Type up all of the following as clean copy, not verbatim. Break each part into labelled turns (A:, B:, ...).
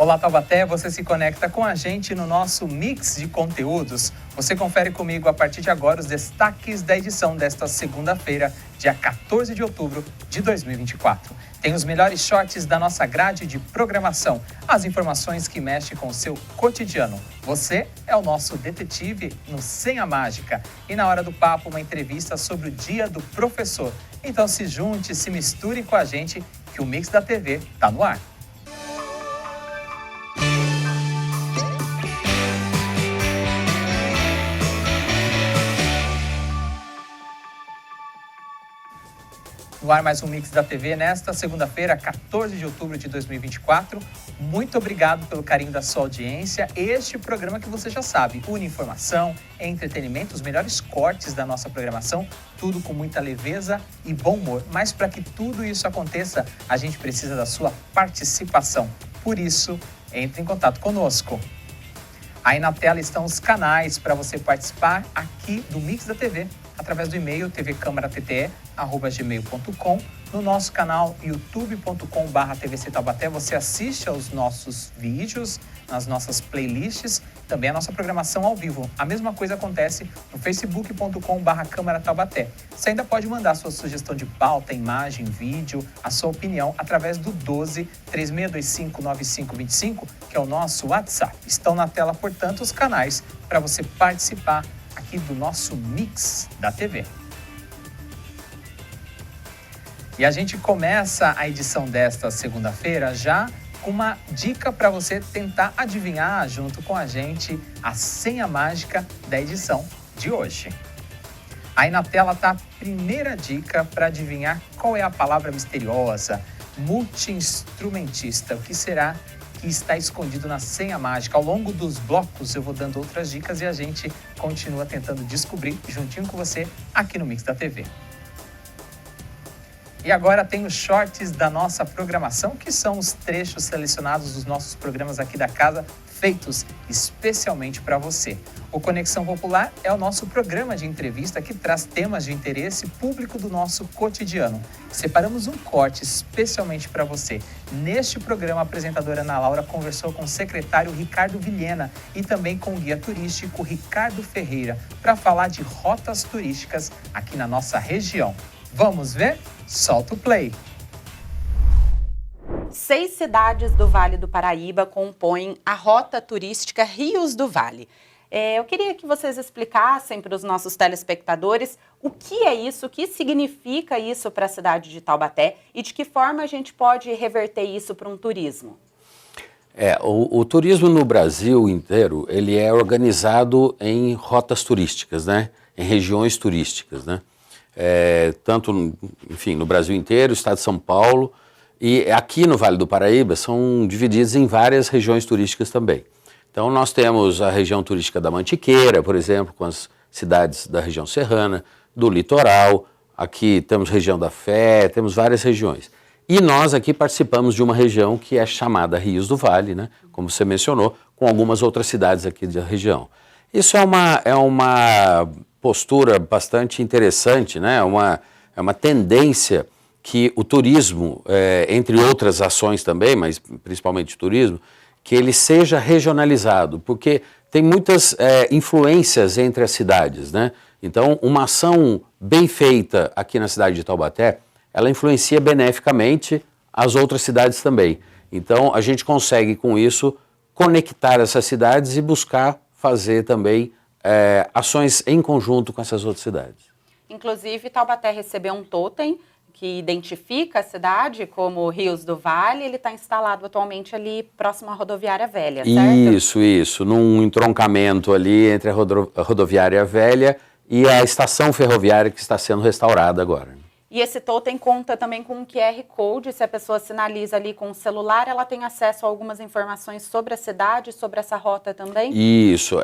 A: Olá, Taubaté, você se conecta com a gente no nosso mix de conteúdos. Você confere comigo a partir de agora os destaques da edição desta segunda-feira, dia 14 de outubro de 2024. Tem os melhores shorts da nossa grade de programação, as informações que mexem com o seu cotidiano. Você é o nosso detetive no Senha Mágica. E na hora do papo, uma entrevista sobre o Dia do Professor. Então se junte, se misture com a gente, que o Mix da TV tá no ar. No ar mais um Mix da TV nesta segunda-feira, 14 de outubro de 2024. Muito obrigado pelo carinho da sua audiência. Este programa que você já sabe, une informação, entretenimento, os melhores cortes da nossa programação, tudo com muita leveza e bom humor. Mas para que tudo isso aconteça, a gente precisa da sua participação. Por isso, entre em contato conosco. Aí na tela estão os canais para você participar aqui do Mix da TV, através do e-mail tvcamaratete@gmail.com. No nosso canal youtube.com/tvctaubaté você assiste aos nossos vídeos, nas nossas playlists, também a nossa programação ao vivo. A mesma coisa acontece no facebook.com/câmarataubaté. Você ainda pode mandar sua sugestão de pauta, imagem, vídeo, a sua opinião através do 12 3625 9525, que é o nosso WhatsApp. Estão na tela, portanto, os canais para você participar aqui do nosso Mix da TV. E a gente começa a edição desta segunda-feira já com uma dica para você tentar adivinhar junto com a gente a senha mágica da edição de hoje. Aí na tela está a primeira dica para adivinhar qual é a palavra misteriosa, multi-instrumentista. O que será que está escondido na senha mágica? Ao longo dos blocos eu vou dando outras dicas e a gente continua tentando descobrir juntinho com você aqui no Mix da TV. E agora tem os shorts da nossa programação, que são os trechos selecionados dos nossos programas aqui da casa, feitos especialmente para você. O Conexão Popular é o nosso programa de entrevista que traz temas de interesse público do nosso cotidiano. Separamos um corte especialmente para você. Neste programa, a apresentadora Ana Laura conversou com o secretário Ricardo Vilhena e também com o guia turístico Ricardo Ferreira para falar de rotas turísticas aqui na nossa região. Vamos ver? Solta o play!
B: 6 cidades do Vale do Paraíba compõem a rota turística Rios do Vale. Eu queria que vocês explicassem para os nossos telespectadores o que é isso, o que significa isso para a cidade de Taubaté e de que forma a gente pode reverter isso para um turismo.
C: O turismo no Brasil inteiro, ele é organizado em rotas turísticas, né? Em regiões turísticas, né? Tanto, enfim, no Brasil inteiro, estado de São Paulo, e aqui no Vale do Paraíba são divididos em várias regiões turísticas também. Então nós temos a região turística da Mantiqueira, por exemplo, com as cidades da região serrana, do litoral, aqui temos região da Fé, temos várias regiões. E nós aqui participamos de uma região que é chamada Rios do Vale, né? Como você mencionou, com algumas outras cidades aqui da região. Isso é uma postura bastante interessante, né? É uma tendência que o turismo, entre outras ações também, mas principalmente o turismo, que ele seja regionalizado, porque tem muitas influências entre as cidades, né? Então, uma ação bem feita aqui na cidade de Taubaté, ela influencia beneficamente as outras cidades também. Então, a gente consegue com isso conectar essas cidades e buscar fazer também ações em conjunto com essas outras cidades. Inclusive, Taubaté recebeu um totem que identifica a cidade como Rios do Vale. Ele está instalado atualmente ali próximo à Rodoviária Velha, certo? Isso, num entroncamento ali entre a Rodoviária Velha e a estação ferroviária que está sendo restaurada agora. E esse totem conta também com um QR Code. Se a pessoa sinaliza ali com o celular, ela tem acesso a algumas informações sobre a cidade, sobre essa rota também? Isso,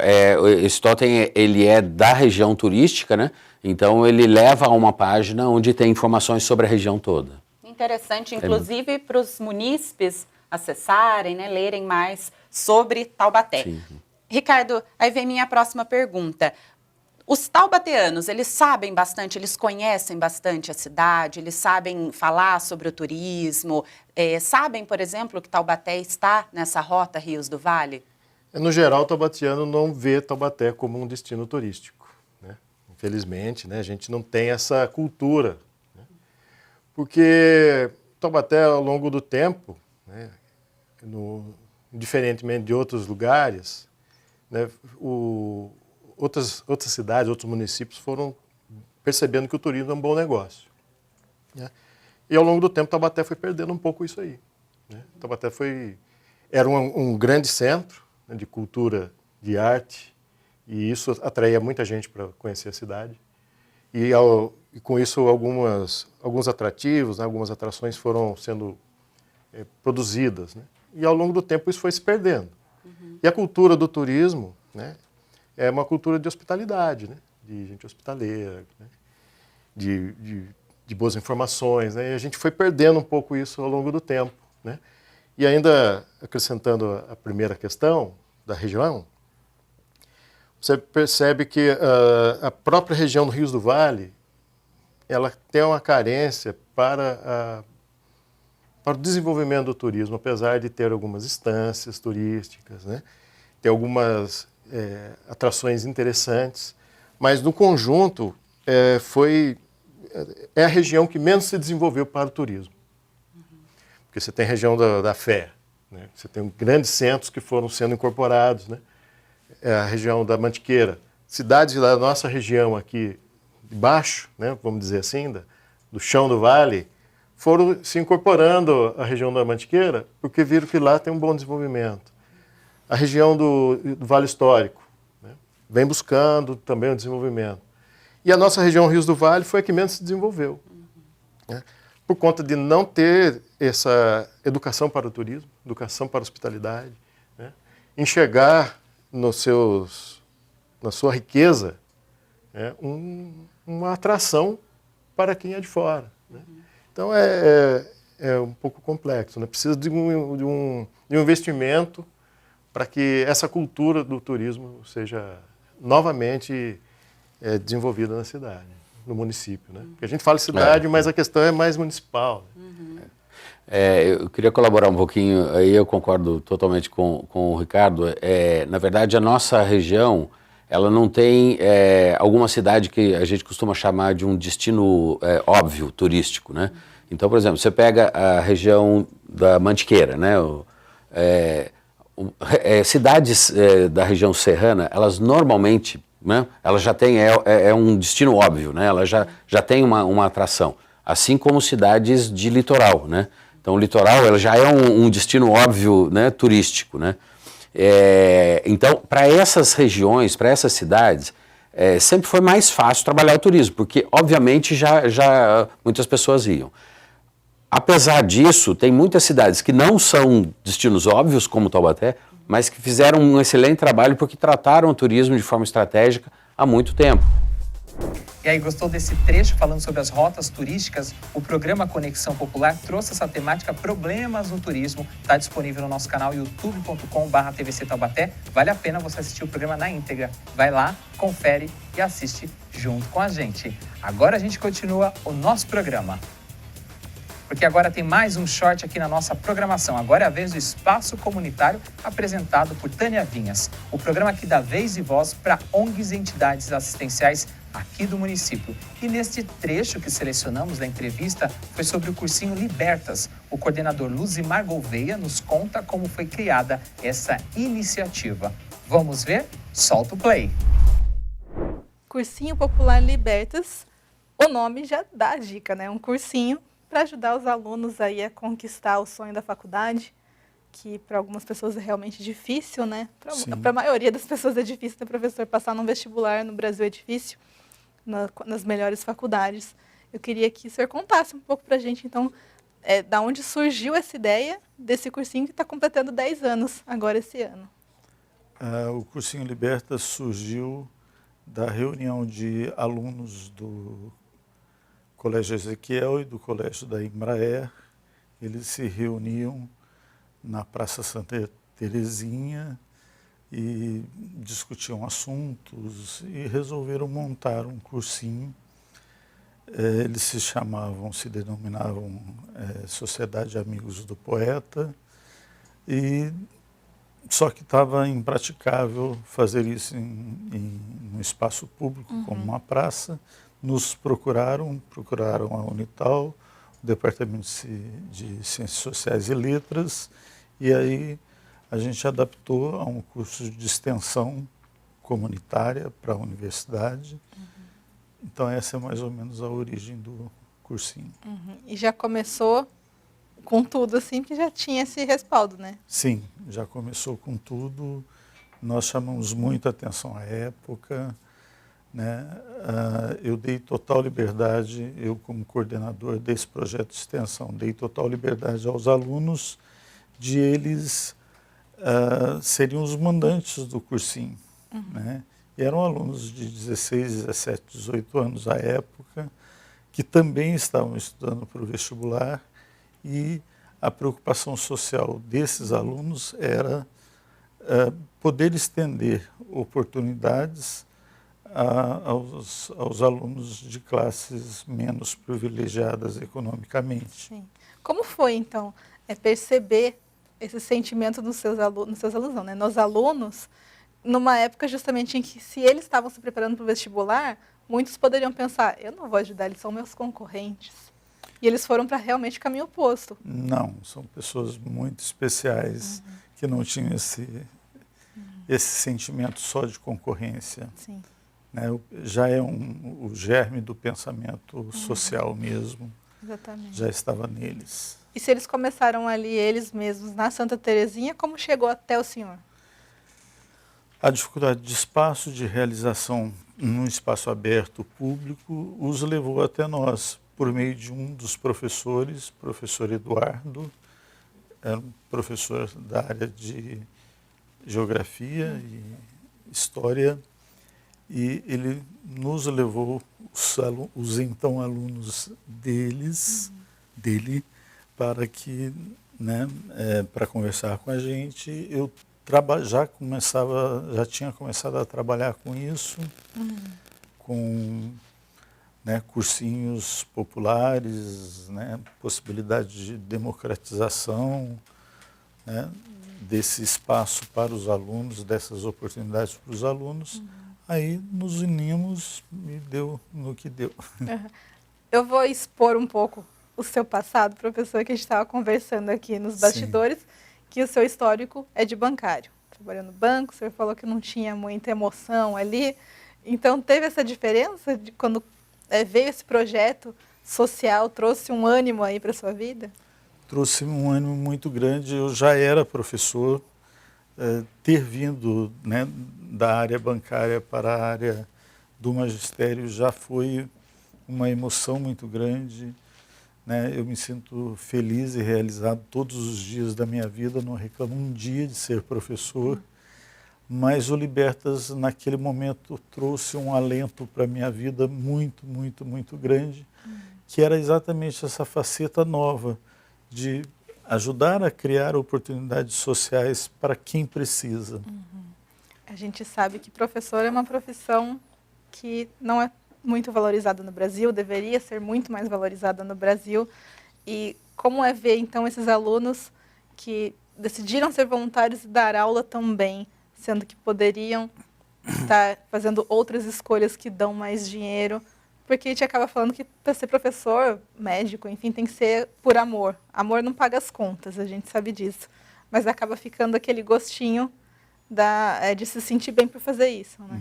C: esse totem ele é da região turística, né? Então ele leva a uma página onde tem informações sobre a região toda. Interessante, inclusive para os munícipes acessarem, né, lerem mais sobre Taubaté. Sim. Ricardo, aí vem minha próxima pergunta.
B: Os taubateanos, eles sabem bastante, eles conhecem bastante a cidade, eles sabem falar sobre o turismo, sabem, por exemplo, que Taubaté está nessa rota Rios do Vale?
D: No geral, o taubatiano não vê Taubaté como um destino turístico, né? Infelizmente, né, a gente não tem essa cultura, né? Porque Taubaté, ao longo do tempo, né, diferentemente de outros lugares, né, outras cidades, outros municípios foram percebendo que o turismo é um bom negócio, né? E ao longo do tempo, Taubaté foi perdendo um pouco isso aí, né? Taubaté era um grande centro, né, de cultura, de arte, e isso atraía muita gente para conhecer a cidade. E com isso, alguns atrativos, né, algumas atrações foram sendo produzidas, né? E ao longo do tempo isso foi se perdendo. E a cultura do turismo, né, é uma cultura de hospitalidade, né, de gente hospitaleira, né, de boas informações, né, e a gente foi perdendo um pouco isso ao longo do tempo, né. E ainda acrescentando a primeira questão da região, você percebe que a própria região do Rios do Vale, ela tem uma carência para o desenvolvimento do turismo, apesar de ter algumas estâncias turísticas, né? Ter algumas atrações interessantes, mas no conjunto é a região que menos se desenvolveu para o turismo. Porque você tem a região da Fé, né? Você tem grandes centros que foram sendo incorporados, né? É a região da Mantiqueira. Cidades da nossa região aqui de baixo, né, vamos dizer assim, do chão do vale, foram se incorporando à região da Mantiqueira porque viram que lá tem um bom desenvolvimento. A região do Vale Histórico, né, vem buscando também o desenvolvimento. E a nossa região Rios do Vale foi a que menos se desenvolveu, né, por conta de não ter essa educação para o turismo, educação para a hospitalidade, né, enxergar na sua riqueza, né, uma atração para quem é de fora, né? Então é um pouco complexo, né? Precisa de um investimento para que essa cultura do turismo seja novamente desenvolvida na cidade, no município, né? Porque a gente fala cidade, mas a questão é mais municipal, né?
C: Eu queria colaborar um pouquinho, aí eu concordo totalmente com o Ricardo. Na verdade, a nossa região, ela não tem alguma cidade que a gente costuma chamar de um destino óbvio, turístico, né? Então, por exemplo, você pega a região da Mantiqueira, né? Cidades da região serrana, elas normalmente, né, elas já têm, um destino óbvio, né? Ela já tem uma atração, assim como cidades de litoral, né? Então, o litoral ela já é um destino óbvio, né, turístico, né? Então, para essas regiões, para essas cidades, sempre foi mais fácil trabalhar o turismo, porque, obviamente, já muitas pessoas iam. Apesar disso, tem muitas cidades que não são destinos óbvios, como Taubaté, mas que fizeram um excelente trabalho porque trataram o turismo de forma estratégica há muito tempo.
A: E aí, gostou desse trecho falando sobre as rotas turísticas? O programa Conexão Popular trouxe essa temática Problemas no Turismo. Está disponível no nosso canal youtube.com/TVC Taubaté. Vale a pena você assistir o programa na íntegra. Vai lá, confere e assiste junto com a gente. Agora a gente continua o nosso programa. Porque agora tem mais um short aqui na nossa programação. Agora é a vez do Espaço Comunitário, apresentado por Tânia Vinhas. O programa que dá vez e voz para ONGs e entidades assistenciais aqui do município. E neste trecho que selecionamos da entrevista foi sobre o cursinho Libertas. O coordenador Luzimar Gouveia nos conta como foi criada essa iniciativa. Vamos ver? Solta o play.
E: Cursinho Popular Libertas, o nome já dá a dica, né? Um cursinho para ajudar os alunos aí a conquistar o sonho da faculdade, que para algumas pessoas é realmente difícil, né? Para a maioria das pessoas é difícil, né, professor? Passar num vestibular no Brasil é difícil, nas melhores faculdades. Eu queria que o senhor contasse um pouco para a gente, então, da onde surgiu essa ideia desse cursinho que está completando 10 anos agora esse ano.
F: O cursinho Libertas surgiu da reunião de alunos do Colégio Ezequiel e do Colégio da Embraer. Eles se reuniam na Praça Santa Terezinha, e discutiam assuntos e resolveram montar um cursinho. Eles se denominavam Sociedade de Amigos do Poeta, e só que estava impraticável fazer isso num espaço público, como uma praça. Nos procuraram a Unital, o Departamento de Ciências Sociais e Letras, e aí a gente adaptou a um curso de extensão comunitária para a universidade. Então essa é mais ou menos a origem do cursinho.
E: E já começou com tudo, assim, que já tinha esse respaldo, né?
F: Sim, já começou com tudo. Nós chamamos muita atenção à época, né? Eu dei total liberdade, eu como coordenador desse projeto de extensão, dei total liberdade aos alunos de eles seriam os mandantes do cursinho, né? E eram alunos de 16, 17, 18 anos à época, que também estavam estudando para o vestibular, e a preocupação social desses alunos era poder estender oportunidades aos alunos de classes menos privilegiadas economicamente.
E: Sim. Como foi, então, perceber esse sentimento nos seus alunos não, né? Nos alunos, numa época justamente em que, se eles estavam se preparando para o vestibular, muitos poderiam pensar, eu não vou ajudar, eles são meus concorrentes. E eles foram para realmente o caminho oposto.
F: Não, são pessoas muito especiais que não tinham esse sentimento só de concorrência.
E: Sim.
F: Né? Já é o germe do pensamento social mesmo.
E: Exatamente.
F: Já estava neles.
E: E se eles começaram ali, eles mesmos, na Santa Terezinha, como chegou até o senhor?
F: A dificuldade de espaço, de realização num espaço aberto, público, os levou até nós, por meio de um dos professores, professor Eduardo, era um professor da área de Geografia e História, e ele nos levou, os então alunos dele, para que, né, para conversar com a gente. Eu já tinha começado a trabalhar com isso, com, né, cursinhos populares, né, possibilidade de democratização, né, desse espaço para os alunos, dessas oportunidades para os alunos. Aí nos unimos e deu no que deu.
E: Eu vou expor um pouco o seu passado, professor, que a gente estava conversando aqui nos bastidores, que o seu histórico é de bancário. Trabalhou no banco, o senhor falou que não tinha muita emoção ali. Então, teve essa diferença de quando veio esse projeto social, trouxe um ânimo aí para a sua vida?
F: Trouxe um ânimo muito grande. Eu já era professor, ter vindo, né, da área bancária para a área do magistério já foi uma emoção muito grande, né? Eu me sinto feliz e realizado todos os dias da minha vida, não reclamo um dia de ser professor, mas o Libertas naquele momento trouxe um alento para a minha vida muito, muito, muito grande, que era exatamente essa faceta nova de ajudar a criar oportunidades sociais para quem precisa.
E: A gente sabe que professor é uma profissão que não é muito valorizada no Brasil, deveria ser muito mais valorizada no Brasil. E como é ver, então, esses alunos que decidiram ser voluntários e dar aula também, sendo que poderiam estar fazendo outras escolhas que dão mais dinheiro, porque a gente acaba falando que para ser professor, médico, enfim, tem que ser por amor. Amor não paga as contas, a gente sabe disso. Mas acaba ficando aquele gostinho de se sentir bem por fazer isso, né?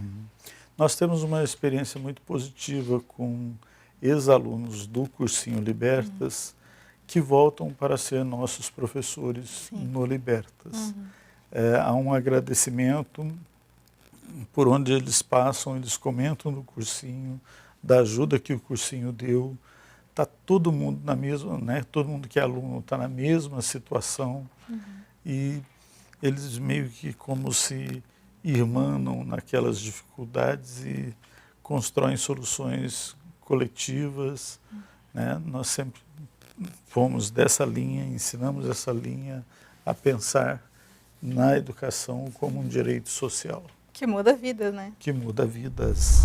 F: Nós temos uma experiência muito positiva com ex-alunos do Cursinho Libertas que voltam para ser nossos professores no Libertas. Há um agradecimento por onde eles passam, eles comentam no cursinho, da ajuda que o cursinho deu. Está todo mundo na mesma, né? Todo mundo que é aluno está na mesma situação, e eles meio que como se irmanam naquelas dificuldades e constroem soluções coletivas, né? Nós sempre fomos dessa linha, ensinamos essa linha a pensar, na educação como um direito social.
E: Que muda vidas, né?
F: Que muda vidas.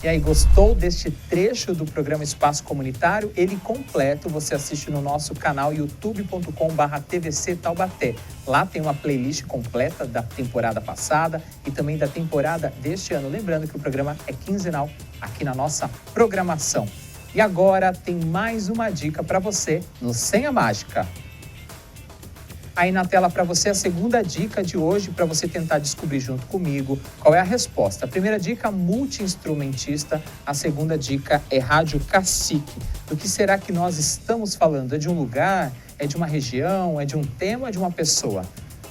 A: E aí, gostou deste trecho do programa Espaço Comunitário? Ele completo você assiste no nosso canal youtube.com/TVC Taubaté. Lá tem uma playlist completa da temporada passada e também da temporada deste ano. Lembrando que o programa é quinzenal aqui na nossa programação. E agora tem mais uma dica para você no Senha Mágica. Aí na tela para você a segunda dica de hoje, para você tentar descobrir junto comigo qual é a resposta. A primeira dica, multi-instrumentista. A segunda dica é rádio cacique. Do que será que nós estamos falando? É de um lugar? É de uma região? É de um tema? É de uma pessoa?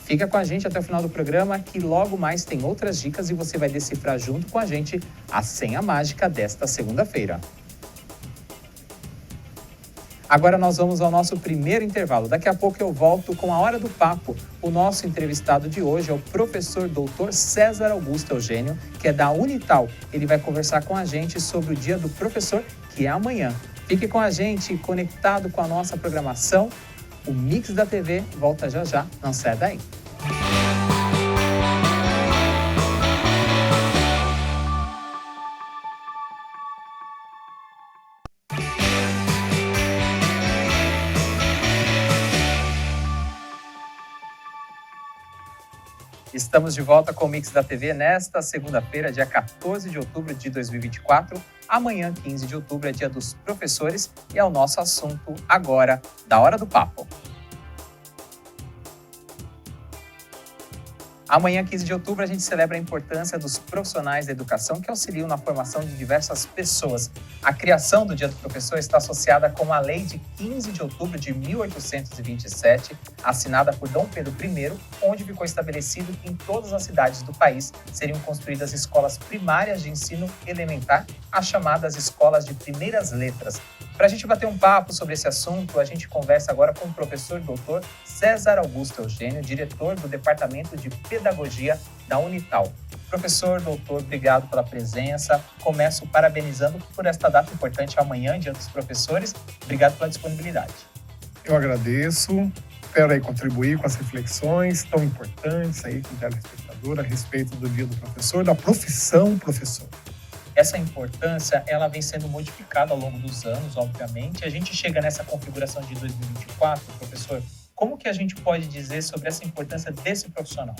A: Fica com a gente até o final do programa, que logo mais tem outras dicas e você vai decifrar junto com a gente a senha mágica desta segunda-feira. Agora nós vamos ao nosso primeiro intervalo. Daqui a pouco eu volto com a Hora do Papo. O nosso entrevistado de hoje é o professor doutor César Augusto Eugênio, que é da Unital. Ele vai conversar com a gente sobre o Dia do Professor, que é amanhã. Fique com a gente, conectado com a nossa programação. O Mix da TV volta já já, não sai daí. Estamos de volta com o Mix da TV nesta segunda-feira, dia 14 de outubro de 2024. Amanhã, 15 de outubro, é dia dos professores e é o nosso assunto agora da Hora do Papo. Amanhã, 15 de outubro, a gente celebra a importância dos profissionais da educação que auxiliam na formação de diversas pessoas. A criação do Dia do Professor está associada com a Lei de 15 de outubro de 1827, assinada por Dom Pedro I, onde ficou estabelecido que em todas as cidades do país seriam construídas escolas primárias de ensino elementar, as chamadas escolas de primeiras letras. Para a gente bater um papo sobre esse assunto, a gente conversa agora com o professor doutor César Augusto Eugênio, diretor do Departamento de Pedagogia da Unital. Professor, doutor, obrigado pela presença. Começo parabenizando por esta data importante amanhã, Dia dos Professores. Obrigado pela disponibilidade.
G: Eu agradeço. Espero aí contribuir com as reflexões tão importantes aí com o telespectador a respeito do Dia do Professor, da profissão professor.
A: Essa importância, ela vem sendo modificada ao longo dos anos, obviamente. A gente chega nessa configuração de 2024, professor. Como que a gente pode dizer sobre essa importância desse profissional?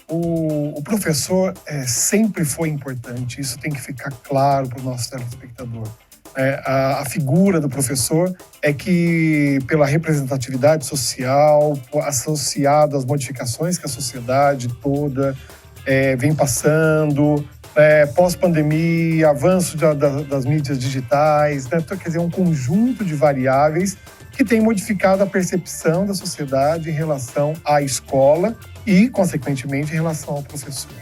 G: O professor sempre foi importante, isso tem que ficar claro para o nosso telespectador. A figura do professor é que, pela representatividade social, associada às modificações que a sociedade toda vem passando, pós-pandemia, avanço das mídias digitais, né? Quer dizer, um conjunto de variáveis que tem modificado a percepção da sociedade em relação à escola e, consequentemente, em relação ao professor,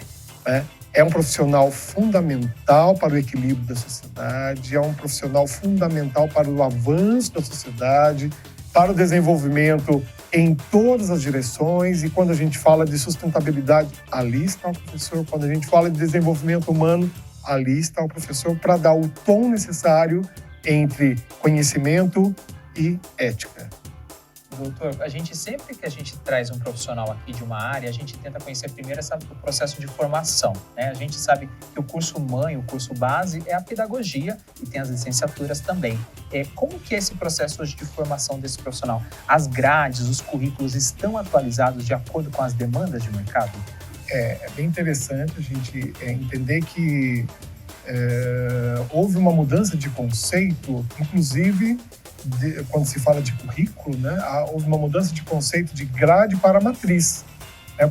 G: né? É um profissional fundamental para o equilíbrio da sociedade, é um profissional fundamental para o avanço da sociedade, para o desenvolvimento em todas as direções. E quando a gente fala de sustentabilidade, ali está o professor. Quando a gente fala de desenvolvimento humano, ali está o professor para dar o tom necessário entre conhecimento e ética.
A: Doutor, sempre que a gente traz um profissional aqui de uma área, a gente tenta conhecer primeiro o processo de formação, né? A gente sabe que o curso mãe, o curso base é a pedagogia e tem as licenciaturas também. Como que é esse processo hoje de formação desse profissional? As grades, os currículos estão atualizados de acordo com as demandas de mercado?
G: É bem interessante a gente entender que houve uma mudança de conceito, inclusive quando se fala de currículo, né, houve uma mudança de conceito de grade para matriz,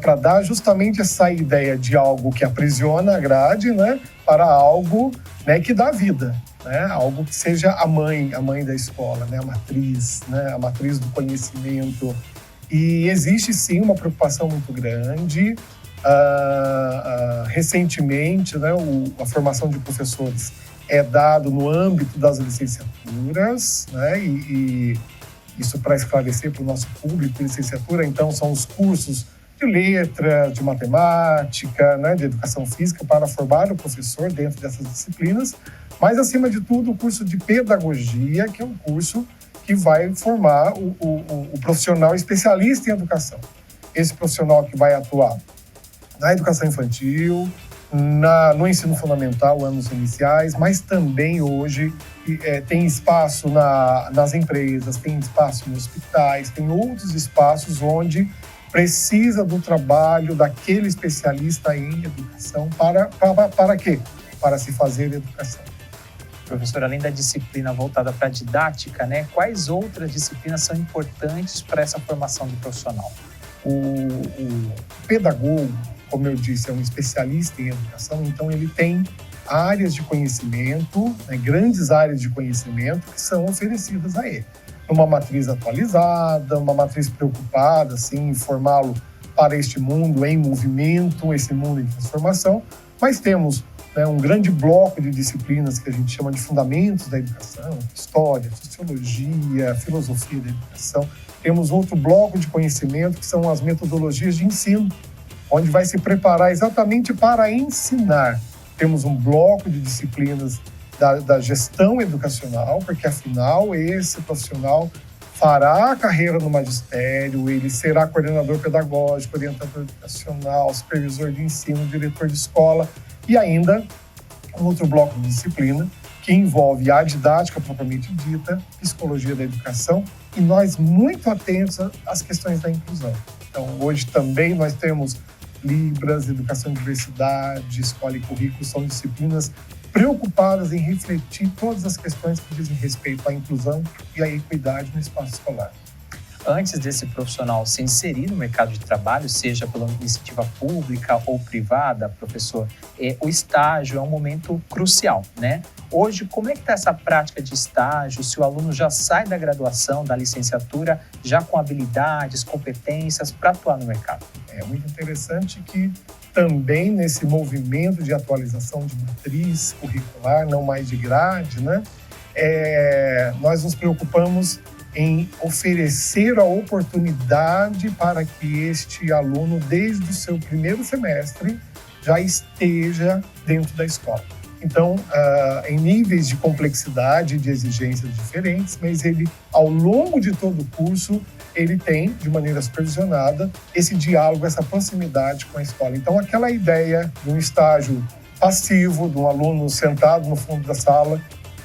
G: para dar justamente essa ideia de algo que aprisiona a grade, né, para algo, né, que dá vida, né, algo que seja a mãe da escola, né, a matriz do conhecimento. E existe sim uma preocupação muito grande. Recentemente, né, a formação de professores é dado no âmbito das licenciaturas, né? E isso para esclarecer para o nosso público, licenciatura, então, são os cursos de letra, de matemática, né? De educação física, para formar o professor dentro dessas disciplinas, mas, acima de tudo, o curso de pedagogia, que é um curso que vai formar o profissional especialista em educação. esse profissional que vai atuar na educação infantil, no ensino fundamental, anos iniciais, mas também hoje tem espaço nas empresas, tem espaço nos hospitais, tem outros espaços onde precisa do trabalho daquele especialista em educação. Para quê? Para se fazer educação.
A: Professor, além da disciplina voltada para a didática, né, quais outras disciplinas são importantes para essa formação do profissional?
G: O pedagogo, como eu disse, é um especialista em educação, então ele tem áreas de conhecimento, né, grandes áreas de conhecimento que são oferecidas a ele. Uma matriz atualizada, uma matriz preocupada assim, em formá-lo para este mundo em movimento, esse mundo em transformação, mas temos um grande bloco de disciplinas que a gente chama de fundamentos da educação, história, sociologia, filosofia da educação. Temos outro bloco de conhecimento que são as metodologias de ensino, onde vai se preparar exatamente para ensinar. Temos um bloco de disciplinas da gestão educacional, porque afinal esse profissional fará a carreira no magistério, ele será coordenador pedagógico, orientador educacional, supervisor de ensino, diretor de escola, e ainda um outro bloco de disciplina que envolve a didática propriamente dita, psicologia da educação, e nós muito atentos às questões da inclusão. Então, hoje também nós temos Libras, Educação e Diversidade, Escola e Currículo, são disciplinas preocupadas em refletir todas as questões que dizem respeito à inclusão e à equidade no espaço escolar.
A: Antes desse profissional se inserir no mercado de trabalho, seja pela iniciativa pública ou privada, professor, o estágio é um momento crucial, né? Hoje, como é que está essa prática de estágio? Se o aluno já sai da graduação, da licenciatura, já com habilidades, competências para atuar no mercado?
G: É muito interessante que também nesse movimento de atualização de matriz curricular, não mais de grade, né? Nós nos preocupamos em oferecer a oportunidade para que este aluno, desde o seu primeiro semestre, já esteja dentro da escola. Então, em níveis de complexidade e de exigências diferentes, mas ele, ao longo de todo o curso, ele tem, de maneira supervisionada, esse diálogo, essa proximidade com a escola. Então, aquela ideia de um estágio passivo, de um aluno sentado no fundo da sala,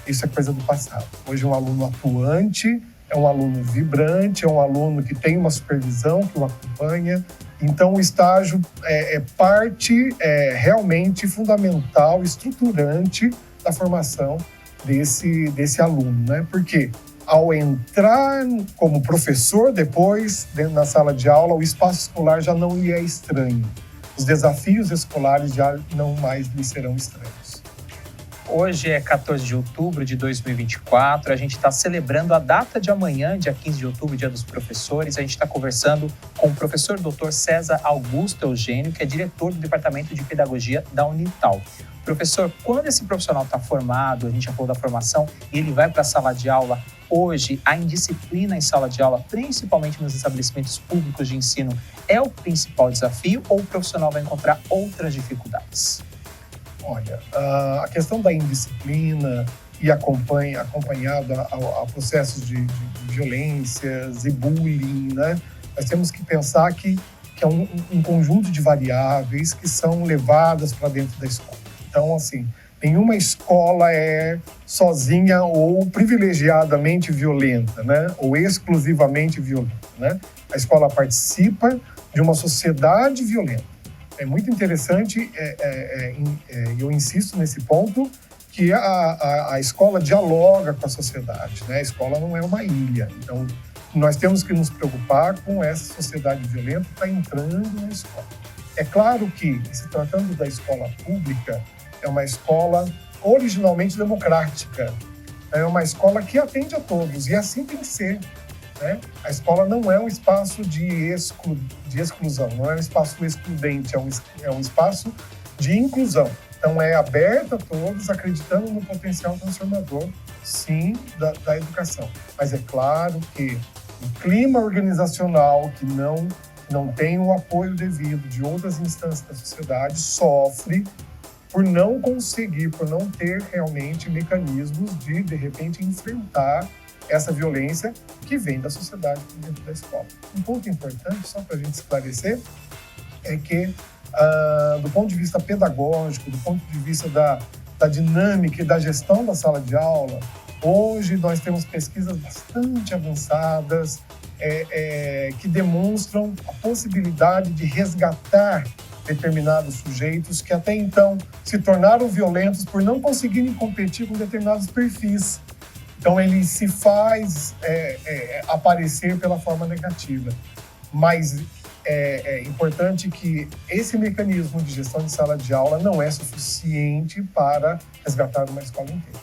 G: isso é coisa do passado. Hoje, um aluno atuante, é um aluno vibrante, é um aluno que tem uma supervisão, que o acompanha. Então, o estágio é parte realmente fundamental, estruturante da formação desse aluno, né? Porque ao entrar como professor depois, dentro da sala de aula, o espaço escolar já não lhe é estranho. Os desafios escolares já não mais lhe serão estranhos.
A: Hoje é 14 de outubro de 2024, a gente está celebrando a data de amanhã, dia 15 de outubro, Dia dos Professores. A gente está conversando com o professor Dr. César Augusto Eugênio, que é diretor do Departamento de Pedagogia da Unital. Professor, quando esse profissional está formado, a gente já falou da formação, e ele vai para a sala de aula, hoje a indisciplina em sala de aula, principalmente nos estabelecimentos públicos de ensino, é o principal desafio ou o profissional vai encontrar outras dificuldades?
G: Olha, a questão da indisciplina e acompanhada a processos de violências e bullying, né? Nós temos que pensar que é um conjunto de variáveis que são levadas para dentro da escola. Então, assim, nenhuma escola é sozinha ou privilegiadamente violenta, né? Ou exclusivamente violenta, né? A escola participa de uma sociedade violenta. É muito interessante, eu insisto nesse ponto, que a escola dialoga com a sociedade, né? A escola não é uma ilha. Então, nós temos que nos preocupar com essa sociedade violenta que está entrando na escola. É claro que, se tratando da escola pública, é uma escola originalmente democrática. É uma escola que atende a todos, e assim tem que ser. Né? A escola não é um espaço de exclusão, não é um espaço excludente, é um espaço de inclusão. Então, é aberto a todos, acreditando no potencial transformador, sim, da educação. Mas é claro que o clima organizacional que não tem o apoio devido de outras instâncias da sociedade sofre por não conseguir, por não ter realmente mecanismos de repente, enfrentar essa violência que vem da sociedade dentro da escola. Um ponto importante, só para a gente esclarecer, é que, do ponto de vista pedagógico, do ponto de vista da dinâmica e da gestão da sala de aula, hoje nós temos pesquisas bastante avançadas que demonstram a possibilidade de resgatar determinados sujeitos que até então se tornaram violentos por não conseguirem competir com determinados perfis. Então ele se faz aparecer pela forma negativa. Mas é importante que esse mecanismo de gestão de sala de aula não é suficiente para resgatar uma escola inteira.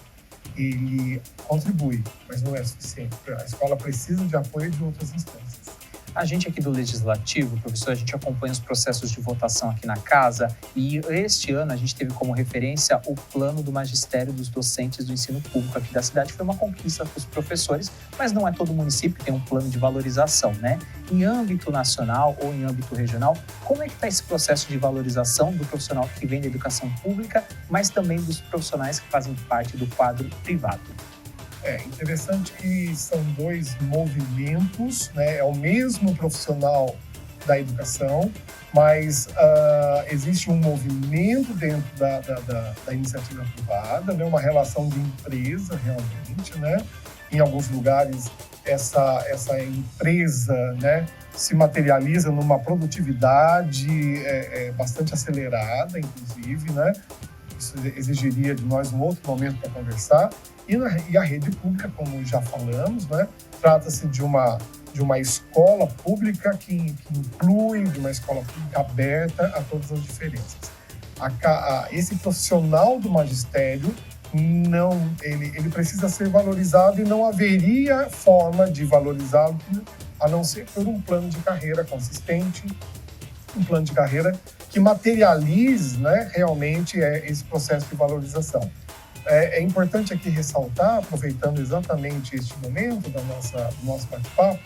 G: Ele contribui, mas não é suficiente. A escola precisa de apoio de outras instâncias.
A: A gente aqui do Legislativo, professor, a gente acompanha os processos de votação aqui na casa e este ano a gente teve como referência o plano do magistério dos docentes do ensino público aqui da cidade. Foi uma conquista para os professores, mas não é todo município que tem um plano de valorização, né? Em âmbito nacional ou em âmbito regional, como é que está esse processo de valorização do profissional que vem da educação pública, mas também dos profissionais que fazem parte do quadro privado?
G: É interessante que são dois movimentos, né? É o mesmo profissional da educação, mas existe um movimento dentro da iniciativa privada, né? Uma relação de empresa realmente, né? Em alguns lugares essa empresa, né, se materializa numa produtividade bastante acelerada, inclusive, né? Isso exigiria de nós um outro momento para conversar. E a rede pública, como já falamos, né, trata-se de uma escola pública que inclui, de uma escola pública aberta a todas as diferenças. Esse profissional do magistério, ele precisa ser valorizado e não haveria forma de valorizá-lo a não ser por um plano de carreira consistente, um plano de carreira que materialize, né, realmente esse processo de valorização. É importante aqui ressaltar, aproveitando exatamente este momento do nosso bate-papo,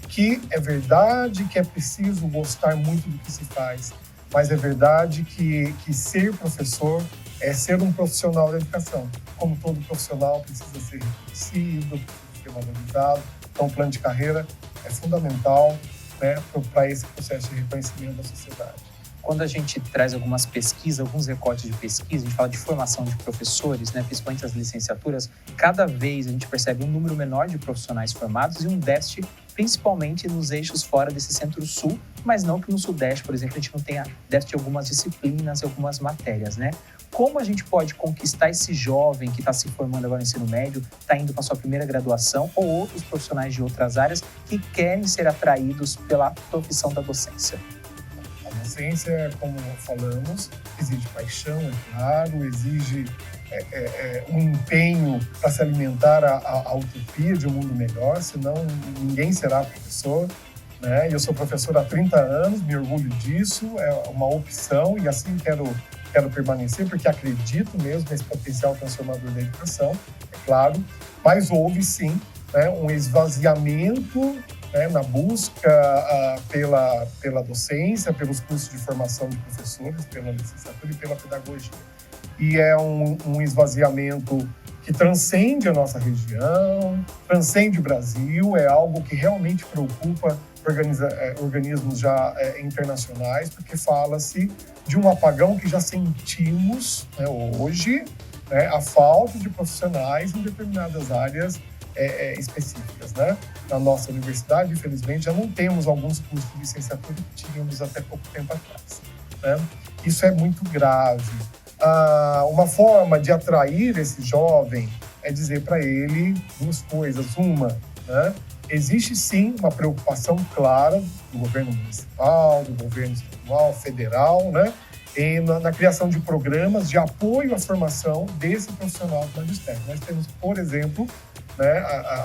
G: que é verdade que é preciso gostar muito do que se faz, mas é verdade que ser professor é ser um profissional da educação. Como todo profissional precisa ser reconhecido, precisa ser valorizado. Então, o plano de carreira é fundamental, né, para esse processo de reconhecimento da sociedade.
A: Quando a gente traz algumas pesquisas, alguns recortes de pesquisa, a gente fala de formação de professores, né, principalmente as licenciaturas, cada vez a gente percebe um número menor de profissionais formados e um déficit, principalmente nos eixos fora desse centro-sul, mas não que no sudeste, por exemplo, a gente não tenha déficit de algumas disciplinas e algumas matérias, né? Como a gente pode conquistar esse jovem que está se formando agora no ensino médio, está indo para a sua primeira graduação, ou outros profissionais de outras áreas que querem ser atraídos pela profissão da docência?
G: A docência, como falamos, exige paixão, é claro, exige um empenho para se alimentar a utopia de um mundo melhor, senão ninguém será professor, né? Eu sou professor há 30 anos, me orgulho disso, é uma opção e assim quero permanecer, porque acredito mesmo nesse potencial transformador da educação, é claro, mas houve sim, né, um esvaziamento, né, na busca pela docência, pelos cursos de formação de professores, pela licenciatura e pela pedagogia. E é um esvaziamento que transcende a nossa região, transcende o Brasil, é algo que realmente preocupa organismos já internacionais, porque fala-se de um apagão que já sentimos, né, hoje, né, a falta de profissionais em determinadas áreas específicas, né? Na nossa universidade, infelizmente, já não temos alguns cursos de licenciatura que tínhamos até pouco tempo atrás, né? Isso é muito grave. Uma forma de atrair esse jovem é dizer para ele duas coisas. Uma, né? Existe sim uma preocupação clara do governo municipal, do governo estadual, federal, né? Na criação de programas de apoio à formação desse profissional do magistério. Nós temos, por exemplo, né,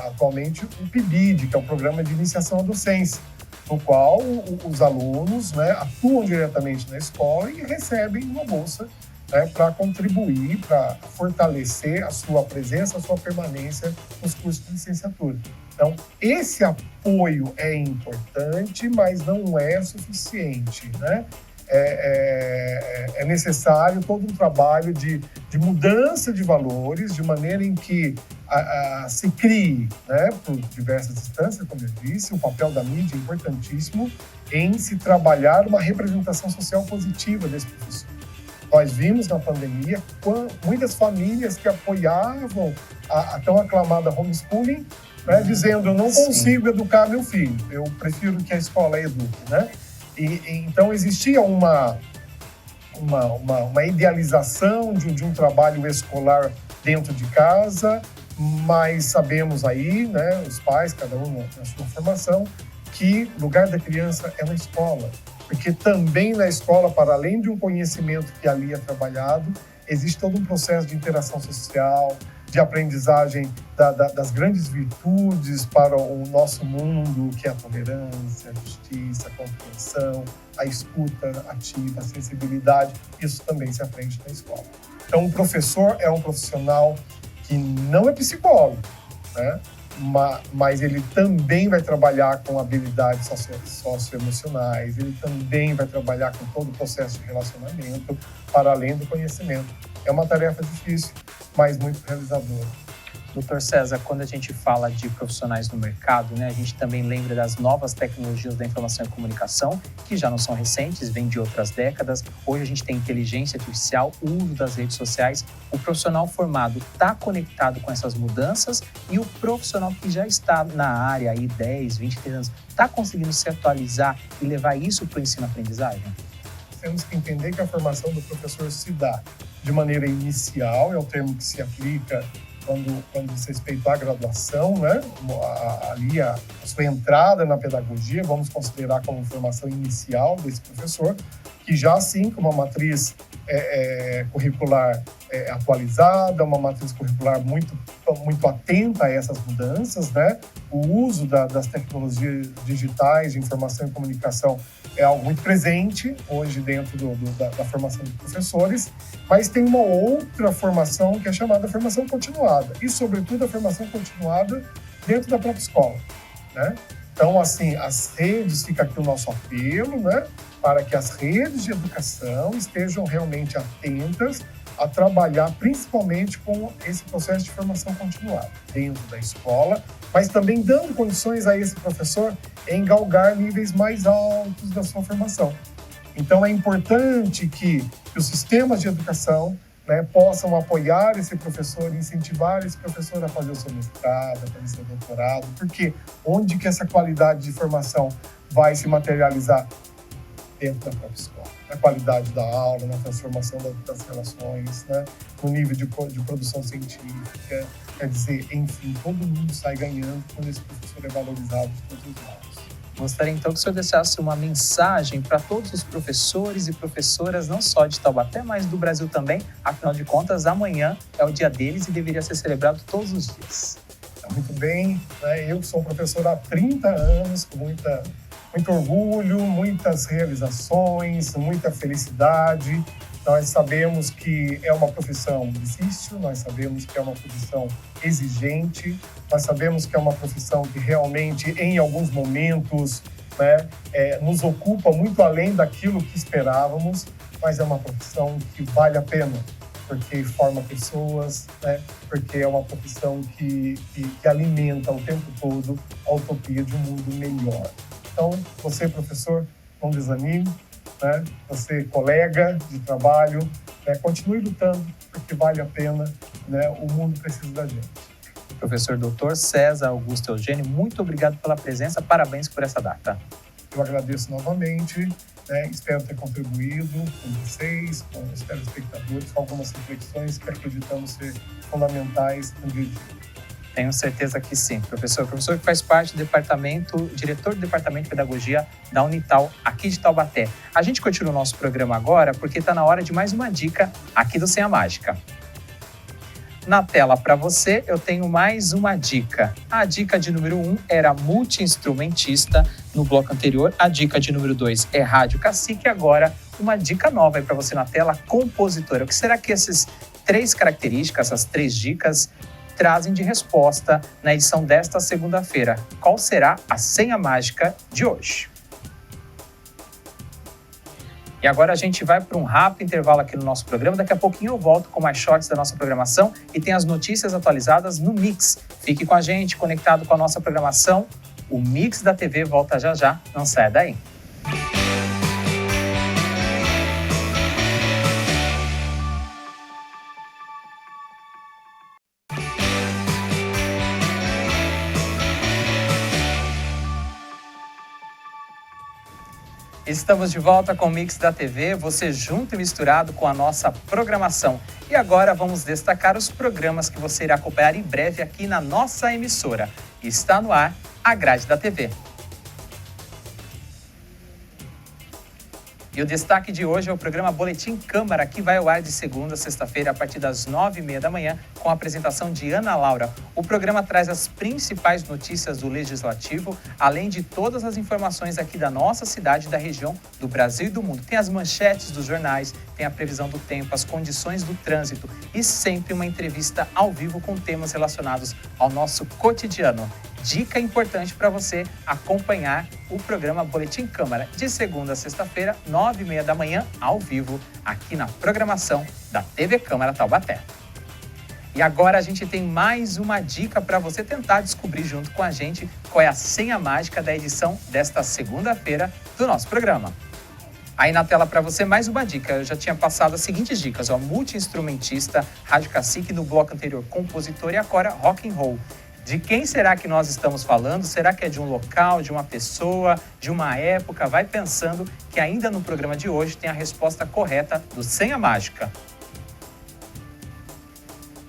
G: atualmente o PIBID, que é o Programa de Iniciação à Docência, no qual os alunos, né, atuam diretamente na escola e recebem uma bolsa, né, para contribuir, para fortalecer a sua presença, a sua permanência nos cursos de licenciatura. Então, esse apoio é importante, mas não é suficiente, né? é necessário todo um trabalho de mudança de valores, de maneira em que se crie, né, por diversas instâncias, como eu disse, o papel da mídia é importantíssimo em se trabalhar uma representação social positiva desse professor. Nós vimos na pandemia muitas famílias que apoiavam a tão aclamada homeschooling, né, dizendo: eu não consigo educar meu filho, eu prefiro que a escola eduque, né? Então existia uma idealização de um trabalho escolar dentro de casa, mas sabemos aí, né, os pais, cada um na sua formação, que o lugar da criança é na escola. Porque também na escola, para além de um conhecimento que ali é trabalhado, existe todo um processo de interação social, de aprendizagem das grandes virtudes para o nosso mundo, que é a tolerância, a justiça, a compreensão, a escuta ativa, a sensibilidade. Isso também se aprende na escola. Então, o professor é um profissional que não é psicólogo, né? Mas ele também vai trabalhar com habilidades socioemocionais, ele também vai trabalhar com todo o processo de relacionamento, para além do conhecimento. É uma tarefa difícil, mas muito realizadora.
A: Doutor César, quando a gente fala de profissionais no mercado, né, a gente também lembra das novas tecnologias da informação e comunicação, que já não são recentes, vêm de outras décadas. Hoje a gente tem inteligência artificial, o uso das redes sociais. O profissional formado está conectado com essas mudanças e o profissional que já está na área aí 10, 20, 30 anos, está conseguindo se atualizar e levar isso para o ensino-aprendizagem?
G: Temos que entender que a formação do professor se dá de maneira inicial, é o termo que se aplica quando diz respeito à graduação, né? Ali a sua entrada na pedagogia, vamos considerar como formação inicial desse professor, que já sim, com uma matriz curricular atualizada, uma matriz curricular muito atenta a essas mudanças, né? O uso das tecnologias digitais de informação e comunicação é algo muito presente hoje dentro da formação de professores, mas tem uma outra formação que é chamada formação continuada, e sobretudo a formação continuada dentro da própria escola, né? Então, assim, as redes, fica aqui o nosso apelo, né, para que as redes de educação estejam realmente atentas a trabalhar principalmente com esse processo de formação continuada dentro da escola, mas também dando condições a esse professor em galgar níveis mais altos da sua formação. Então, é importante que os sistemas de educação, né, possam apoiar esse professor, incentivar esse professor a fazer o seu mestrado, a fazer o seu doutorado, porque onde que essa qualidade de formação vai se materializar? Dentro da própria escola. Na qualidade da aula, na transformação das relações, né, no nível de produção científica. Quer dizer, enfim, todo mundo sai ganhando quando esse professor é valorizado de todos os lados.
A: Gostaria então que o senhor deixasse uma mensagem para todos os professores e professoras, não só de Taubaté, mas do Brasil também. Afinal de contas, amanhã é o dia deles e deveria ser celebrado todos os dias.
G: Muito bem, né? Eu sou professor há 30 anos, com muito orgulho, muitas realizações, muita felicidade. Nós sabemos que é uma profissão difícil, nós sabemos que é uma profissão exigente, nós sabemos que é uma profissão que realmente, em alguns momentos, né, nos ocupa muito além daquilo que esperávamos, mas é uma profissão que vale a pena, porque forma pessoas, né, porque é uma profissão que alimenta o tempo todo a utopia de um mundo melhor. Então, você, professor, não desanime, né? Você, colega de trabalho, né? Continue lutando, porque vale a pena, né? O mundo precisa da gente.
A: Professor Dr. César Augusto Eugênio, muito obrigado pela presença, parabéns por essa data.
G: Eu agradeço novamente, né? Espero ter contribuído com vocês, com os telespectadores, com algumas reflexões que acreditamos ser fundamentais no dia a dia.
A: Tenho certeza que sim, professor. Professor que faz parte do departamento, diretor do Departamento de Pedagogia da Unital, aqui de Taubaté. A gente continua o nosso programa agora porque está na hora de mais uma dica aqui do Sem a Mágica. Na tela para você, eu tenho mais uma dica. A dica de número 1 era multi-instrumentista. No bloco anterior, a dica de número 2 é rádio cacique. Agora, uma dica nova aí para você na tela, compositora. O que será que essas 3 características, essas 3 dicas, trazem de resposta na edição desta segunda-feira? Qual será a senha mágica de hoje? E agora a gente vai para um rápido intervalo aqui no nosso programa. Daqui a pouquinho eu volto com mais shorts da nossa programação e tem as notícias atualizadas no Mix. Fique com a gente, conectado com a nossa programação. O Mix da TV volta já já, não saia daí. Estamos de volta com o Mix da TV, você junto e misturado com a nossa programação. E agora vamos destacar os programas que você irá acompanhar em breve aqui na nossa emissora. Está no ar a grade da TV. E o destaque de hoje é o programa Boletim Câmara, que vai ao ar de segunda a sexta-feira, a partir das 9h30 da manhã, com a apresentação de Ana Laura. O programa traz as principais notícias do Legislativo, além de todas as informações aqui da nossa cidade, da região, do Brasil e do mundo. Tem as manchetes dos jornais, tem a previsão do tempo, as condições do trânsito e sempre uma entrevista ao vivo com temas relacionados ao nosso cotidiano. Dica importante para você acompanhar o programa Boletim Câmara, de segunda a sexta-feira, 9h30 da manhã, ao vivo, aqui na programação da TV Câmara Taubaté. E agora a gente tem mais uma dica para você tentar descobrir junto com a gente qual é a senha mágica da edição desta segunda-feira do nosso programa. Aí na tela para você mais uma dica, eu já tinha passado as seguintes dicas, multi-instrumentista, rádio cacique, no bloco anterior compositor e agora rock and roll. De quem será que nós estamos falando? Será que é de um local, de uma pessoa, de uma época? Vai pensando que ainda no programa de hoje tem a resposta correta do Senha Mágica.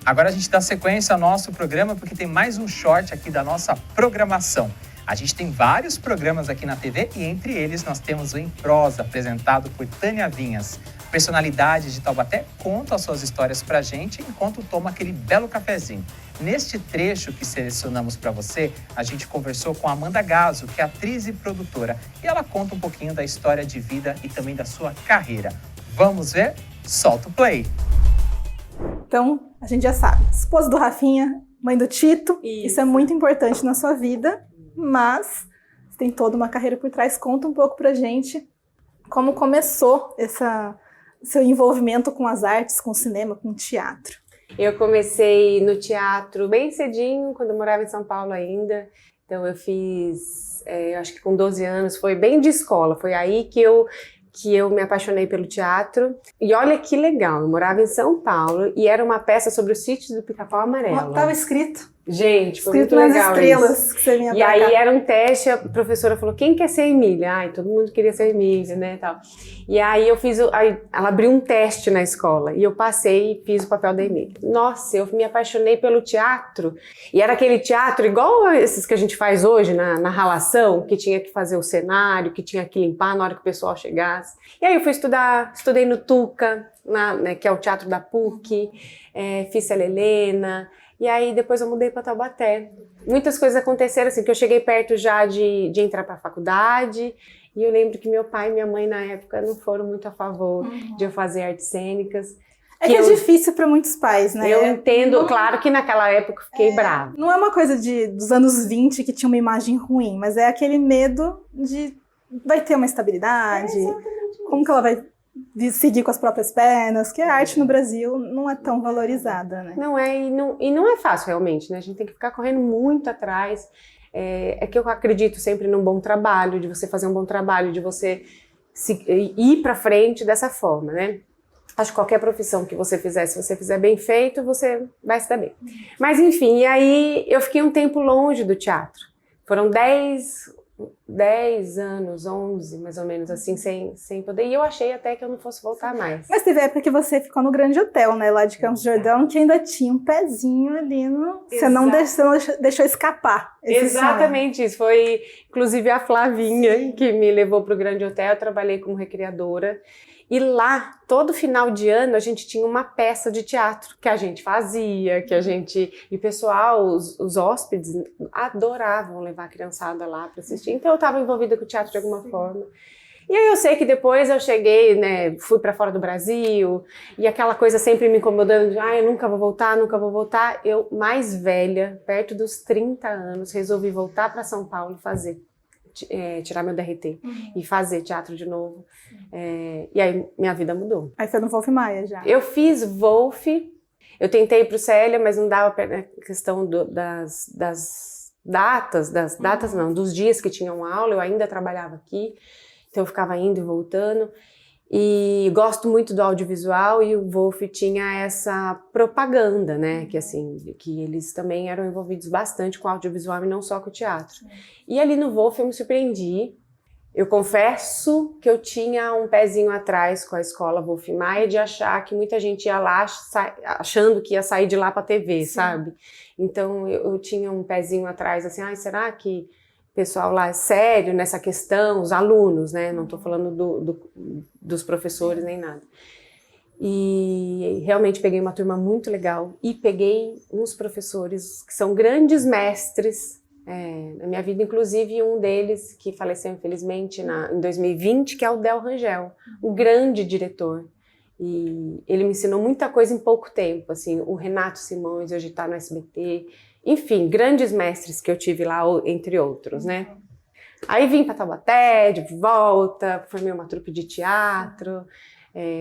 A: Agora a gente dá sequência ao nosso programa porque tem mais um short aqui da nossa programação. A gente tem vários programas aqui na TV e entre eles nós temos o Em Prosa, apresentado por Tânia Vinhas. Personalidades de Taubaté contam as suas histórias pra gente enquanto toma aquele belo cafezinho. Neste trecho que selecionamos para você, a gente conversou com a Amanda Gazzo, que é atriz e produtora, e ela conta um pouquinho da história de vida e também da sua carreira. Vamos ver? Solta o play!
E: Então, a gente já sabe, esposa do Rafinha, mãe do Tito, isso é muito importante na sua vida, mas você tem toda uma carreira por trás. Conta um pouco pra gente como começou seu envolvimento com as artes, com o cinema, com o teatro.
H: Eu comecei no teatro bem cedinho, quando eu morava em São Paulo ainda. Então eu fiz, eu acho que com 12 anos, foi bem de escola. Foi aí que eu me apaixonei pelo teatro. E olha que legal, eu morava em São Paulo e era uma peça sobre os sítios do Pica-Pau Amarelo.
E: Estava escrito.
H: Gente, foi
E: escrito
H: muito
E: nas
H: legal
E: estrelas
H: isso.
E: Que você vinha
H: E
E: pra
H: aí
E: cá.
H: era um teste, a professora falou, quem quer ser Emília? Ai, todo mundo queria ser Emília, né, tal. E aí eu fiz, ela abriu um teste na escola e eu passei e fiz o papel da Emília. Nossa, eu me apaixonei pelo teatro. E era aquele teatro igual esses que a gente faz hoje na ralação, que tinha que fazer o cenário, que tinha que limpar na hora que o pessoal chegasse. E aí eu fui estudei no Tuca, né, que é o teatro da PUC, fiz Célia Helena. E aí depois eu mudei para Taubaté. Muitas coisas aconteceram assim, que eu cheguei perto já de entrar para a faculdade. E eu lembro que meu pai e minha mãe na época não foram muito a favor de eu fazer artes cênicas.
E: É que é difícil para muitos pais, né?
H: Eu entendo, claro que naquela época eu fiquei brava.
E: Não é uma coisa dos anos 20 que tinha uma imagem ruim, mas é aquele medo de vai ter uma estabilidade, como que ela vai seguir com as próprias pernas, que a arte no Brasil não é tão valorizada, né?
H: Não é, e não é fácil realmente, né? A gente tem que ficar correndo muito atrás. É que eu acredito sempre num bom trabalho, de você fazer um bom trabalho, de você ir pra frente dessa forma, né? Acho que qualquer profissão que você fizer, se você fizer bem feito, você vai se dar bem. Mas enfim, e aí eu fiquei um tempo longe do teatro. Foram 10 anos, 11 mais ou menos assim, sem poder. E eu achei até que eu não fosse voltar mais.
E: Mas teve época que você ficou no Grande Hotel, né, lá de Campos do Jordão, que ainda tinha um pezinho ali no... Você não deixou escapar.
H: Exatamente isso. Foi, inclusive, a Flavinha que me levou para o Grande Hotel. Eu trabalhei como recreadora. E lá, todo final de ano, a gente tinha uma peça de teatro que a gente fazia, E o pessoal, os hóspedes, adoravam levar a criançada lá para assistir. Então, eu estava envolvida com o teatro de alguma forma. E aí eu sei que depois eu cheguei, né, fui para fora do Brasil, e aquela coisa sempre me incomodando, de, eu nunca vou voltar, nunca vou voltar. Eu, mais velha, perto dos 30 anos, resolvi voltar para São Paulo fazer tirar meu DRT e fazer teatro de novo. E aí minha vida mudou.
E: Aí foi no Wolf Maia já.
H: Eu fiz Wolf, eu tentei ir pro Célia, mas não dava a questão das datas não, dos dias que tinham aula, eu ainda trabalhava aqui, então eu ficava indo e voltando. E gosto muito do audiovisual e o Wolf tinha essa propaganda, né? Que assim, que eles também eram envolvidos bastante com o audiovisual e não só com o teatro. E ali no Wolf eu me surpreendi. Eu confesso que eu tinha um pezinho atrás com a escola Wolf Maia de achar que muita gente ia lá achando que ia sair de lá para a TV, sabe? Então eu tinha um pezinho atrás, assim, será que o pessoal lá é sério nessa questão, os alunos, né? Não estou falando dos professores nem nada. E realmente peguei uma turma muito legal e peguei uns professores que são grandes mestres na minha vida, inclusive um deles que faleceu infelizmente em 2020, que é o Del Rangel, um grande diretor. E ele me ensinou muita coisa em pouco tempo, assim, o Renato Simões, hoje está no SBT. Enfim, grandes mestres que eu tive lá, entre outros, né? Aí vim para Taubaté, de volta, formei uma trupe de teatro,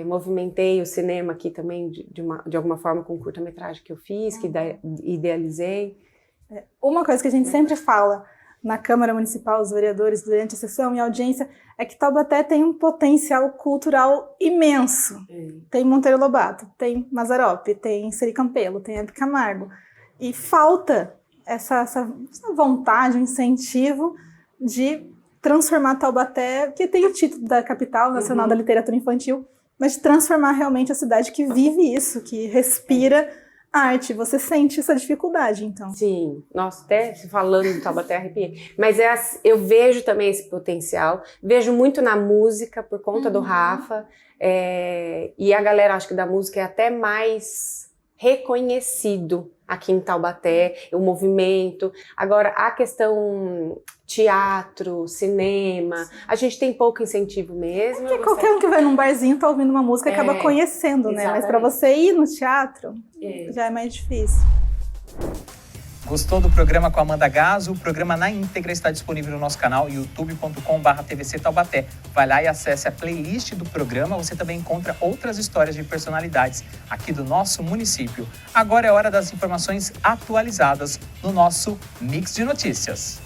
H: movimentei o cinema aqui também, de alguma forma, com curta-metragem que eu fiz, que idealizei.
E: Uma coisa que a gente sempre fala na Câmara Municipal, os vereadores, durante a sessão e a audiência, é que Taubaté tem um potencial cultural imenso. Tem Monteiro Lobato, tem Mazzaropi, tem Seri Campelo, tem Hebe Camargo. E falta essa vontade, um incentivo de transformar Taubaté, que tem o título da capital nacional da literatura infantil, mas de transformar realmente a cidade que vive isso, que respira arte. Você sente essa dificuldade, então?
H: Sim. Nossa, até falando de Taubaté arrepiei. Mas eu vejo também esse potencial, vejo muito na música, por conta do Rafa, e a galera, acho que da música é até mais reconhecido aqui em Taubaté, o movimento. Agora, a questão teatro, cinema, a gente tem pouco incentivo mesmo.
E: Porque qualquer um que vai num barzinho tá ouvindo uma música e acaba conhecendo, né? Mas para você ir no teatro, já é mais difícil.
A: Gostou do programa com a Amanda Gazzo? O programa na íntegra está disponível no nosso canal youtube.com/tvc Taubaté. Vai lá e acesse a playlist do programa. Você também encontra outras histórias de personalidades aqui do nosso município. Agora é hora das informações atualizadas no nosso Mix de Notícias.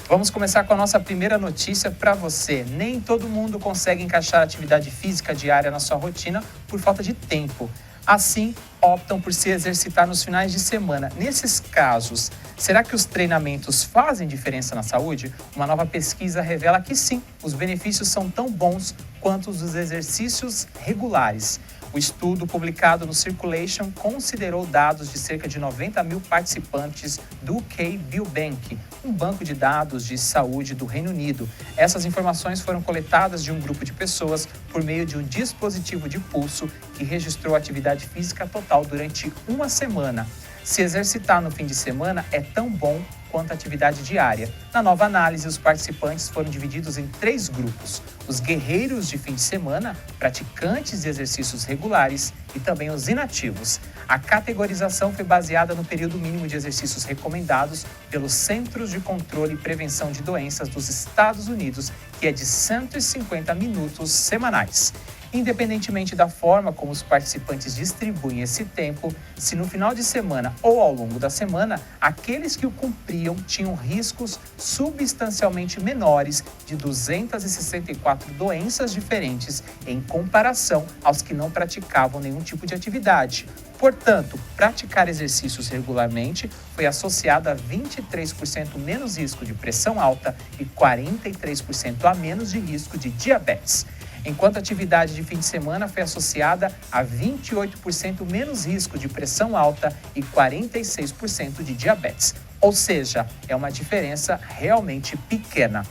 A: Vamos começar com a nossa primeira notícia para você. Nem todo mundo consegue encaixar atividade física diária na sua rotina por falta de tempo. Assim, optam por se exercitar nos finais de semana. Nesses casos, será que os treinamentos fazem diferença na saúde? Uma nova pesquisa revela que sim, os benefícios são tão bons quanto os dos exercícios regulares. O estudo publicado no Circulation considerou dados de cerca de 90 mil participantes do UK Biobank, um banco de dados de saúde do Reino Unido. Essas informações foram coletadas de um grupo de pessoas por meio de um dispositivo de pulso que registrou atividade física total durante uma semana. Se exercitar no fim de semana é tão bom quanto a atividade diária. Na nova análise, os participantes foram divididos em 3 grupos: os guerreiros de fim de semana, praticantes de exercícios regulares e também os inativos. A categorização foi baseada no período mínimo de exercícios recomendados pelos Centros de Controle e Prevenção de Doenças dos Estados Unidos, que é de 150 minutos semanais. Independentemente da forma como os participantes distribuem esse tempo, se no final de semana ou ao longo da semana, aqueles que o cumpriam tinham riscos substancialmente menores de 264 doenças diferentes em comparação aos que não praticavam nenhum tipo de atividade. Portanto, praticar exercícios regularmente foi associado a 23% menos risco de pressão alta e 43% a menos de risco de diabetes. Enquanto a atividade de fim de semana foi associada a 28% menos risco de pressão alta e 46% de diabetes. Ou seja, é uma diferença realmente pequena.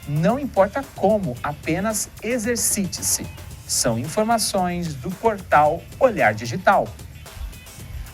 A: Não importa como, apenas exercite-se. São informações do portal Olhar Digital.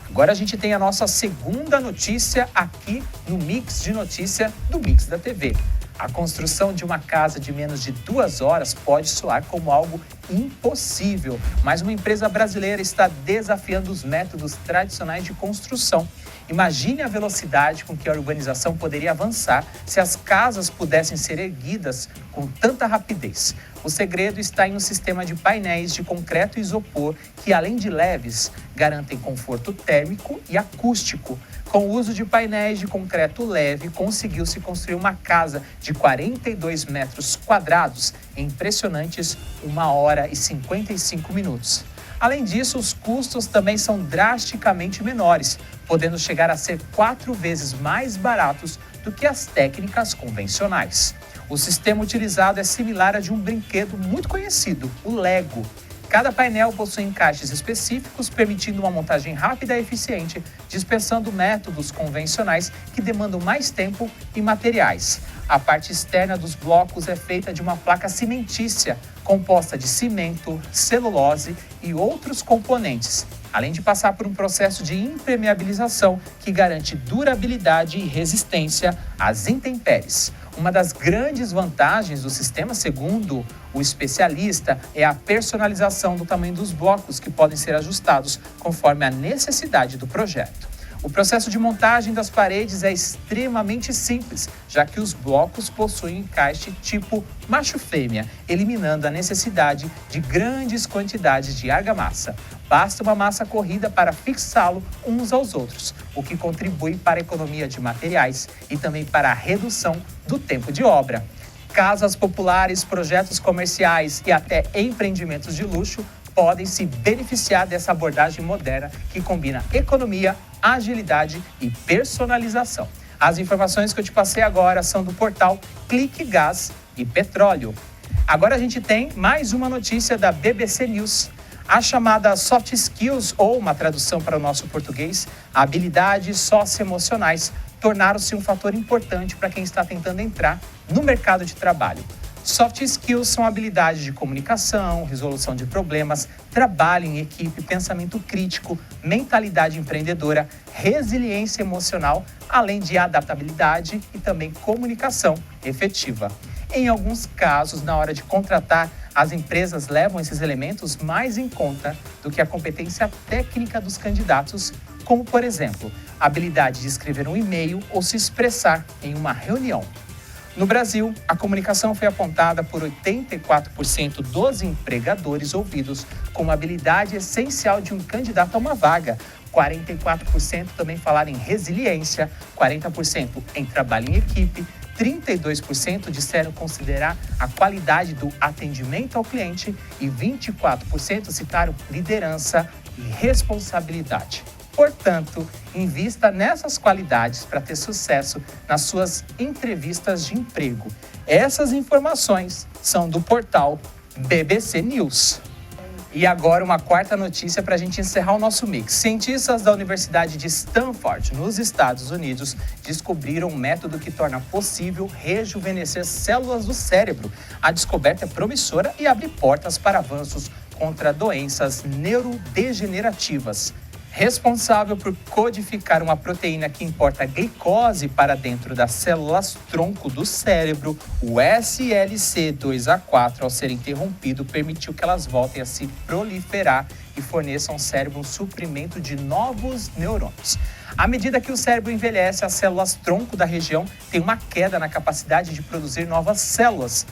A: Agora a gente tem a nossa segunda notícia aqui no Mix de Notícia do Mix da TV. A construção de uma casa de menos de 2 horas pode soar como algo impossível, mas uma empresa brasileira está desafiando os métodos tradicionais de construção. Imagine a velocidade com que a urbanização poderia avançar se as casas pudessem ser erguidas com tanta rapidez. O segredo está em um sistema de painéis de concreto e isopor que, além de leves, garantem conforto térmico e acústico. Com o uso de painéis de concreto leve, conseguiu-se construir uma casa de 42 metros quadrados em impressionantes 1 hora e 55 minutos. Além disso, os custos também são drasticamente menores, podendo chegar a ser 4 vezes mais baratos do que as técnicas convencionais. O sistema utilizado é similar a de um brinquedo muito conhecido, o Lego. Cada painel possui encaixes específicos, permitindo uma montagem rápida e eficiente, dispensando métodos convencionais que demandam mais tempo e materiais. A parte externa dos blocos é feita de uma placa cimentícia, composta de cimento, celulose e outros componentes, além de passar por um processo de impermeabilização que garante durabilidade e resistência às intempéries. Uma das grandes vantagens do sistema, segundo o especialista, é a personalização do tamanho dos blocos, que podem ser ajustados conforme a necessidade do projeto. O processo de montagem das paredes é extremamente simples, já que os blocos possuem encaixe tipo macho-fêmea, eliminando a necessidade de grandes quantidades de argamassa. Basta uma massa corrida para fixá-lo uns aos outros, o que contribui para a economia de materiais e também para a redução do tempo de obra. Casas populares, projetos comerciais e até empreendimentos de luxo podem se beneficiar dessa abordagem moderna que combina economia, agilidade e personalização. As informações que eu te passei agora são do portal Clique Gás e Petróleo. Agora a gente tem mais uma notícia da BBC News. A chamada soft skills, ou uma tradução para o nosso português, habilidades socioemocionais, tornaram-se um fator importante para quem está tentando entrar no mercado de trabalho. Soft skills são habilidades de comunicação, resolução de problemas, trabalho em equipe, pensamento crítico, mentalidade empreendedora, resiliência emocional, além de adaptabilidade e também comunicação efetiva. Em alguns casos, na hora de contratar, as empresas levam esses elementos mais em conta do que a competência técnica dos candidatos, como, por exemplo, a habilidade de escrever um e-mail ou se expressar em uma reunião. No Brasil, a comunicação foi apontada por 84% dos empregadores ouvidos como habilidade essencial de um candidato a uma vaga. 44% também falaram em resiliência, 40% em trabalho em equipe, 32% disseram considerar a qualidade do atendimento ao cliente e 24% citaram liderança e responsabilidade. Portanto, invista nessas qualidades para ter sucesso nas suas entrevistas de emprego. Essas informações são do portal BBC News. E agora uma quarta notícia para a gente encerrar o nosso mix. Cientistas da Universidade de Stanford, nos Estados Unidos, descobriram um método que torna possível rejuvenescer células do cérebro. A descoberta é promissora e abre portas para avanços contra doenças neurodegenerativas. Responsável por codificar uma proteína que importa glicose para dentro das células-tronco do cérebro, o SLC2A4, ao ser interrompido, permitiu que elas voltem a se proliferar e forneçam ao cérebro um suprimento de novos neurônios. À medida que o cérebro envelhece, as células-tronco da região têm uma queda na capacidade de produzir novas células.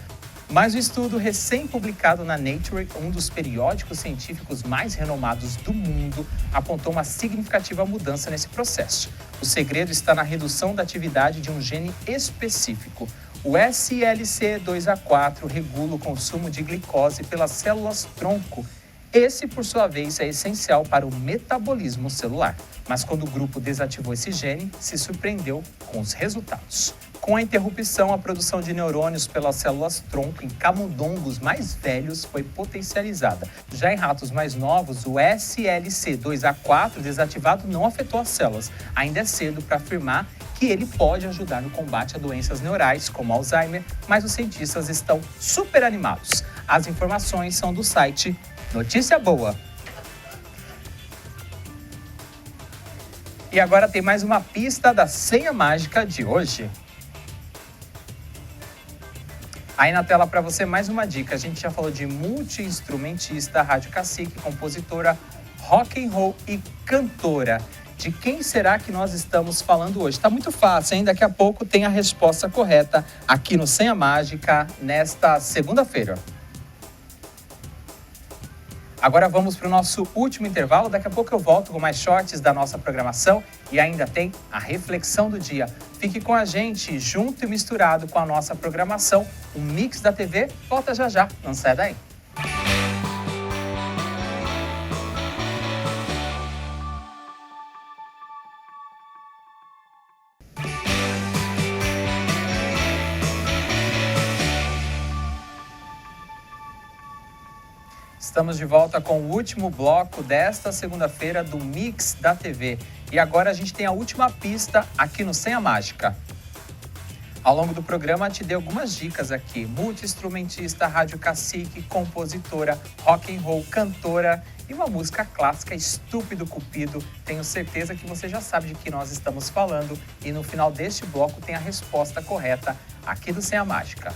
A: Mas o estudo recém-publicado na Nature, um dos periódicos científicos mais renomados do mundo, apontou uma significativa mudança nesse processo. O segredo está na redução da atividade de um gene específico. O SLC2A4 regula o consumo de glicose pelas células-tronco. Esse, por sua vez, é essencial para o metabolismo celular. Mas quando o grupo desativou esse gene, se surpreendeu com os resultados. Com a interrupção, a produção de neurônios pelas células-tronco em camundongos mais velhos foi potencializada. Já em ratos mais novos, o SLC2A4 desativado não afetou as células. Ainda é cedo para afirmar que ele pode ajudar no combate a doenças neurais, como Alzheimer, mas os cientistas estão super animados. As informações são do site Notícia Boa. E agora tem mais uma pista da senha mágica de hoje. Aí na tela para você mais uma dica. A gente já falou de multi-instrumentista, rádio cacique, compositora, rock and roll e cantora. De quem será que nós estamos falando hoje? Está muito fácil, hein? Daqui a pouco tem a resposta correta aqui no Senha Mágica, nesta segunda-feira. Agora vamos para o nosso último intervalo. Daqui a pouco eu volto com mais shorts da nossa programação e ainda tem a reflexão do dia. Fique com a gente, junto e misturado com a nossa programação. O Mix da TV volta já já, não sai daí. Estamos de volta com o último bloco desta segunda-feira do Mix da TV. E agora a gente tem a última pista aqui no Senha Mágica. Ao longo do programa te dei algumas dicas aqui. Multi-instrumentista, rádio cacique, compositora, rock and roll, cantora e uma música clássica, Estúpido Cupido. Tenho certeza que você já sabe de que nós estamos falando. E no final deste bloco tem a resposta correta aqui do Senha Mágica.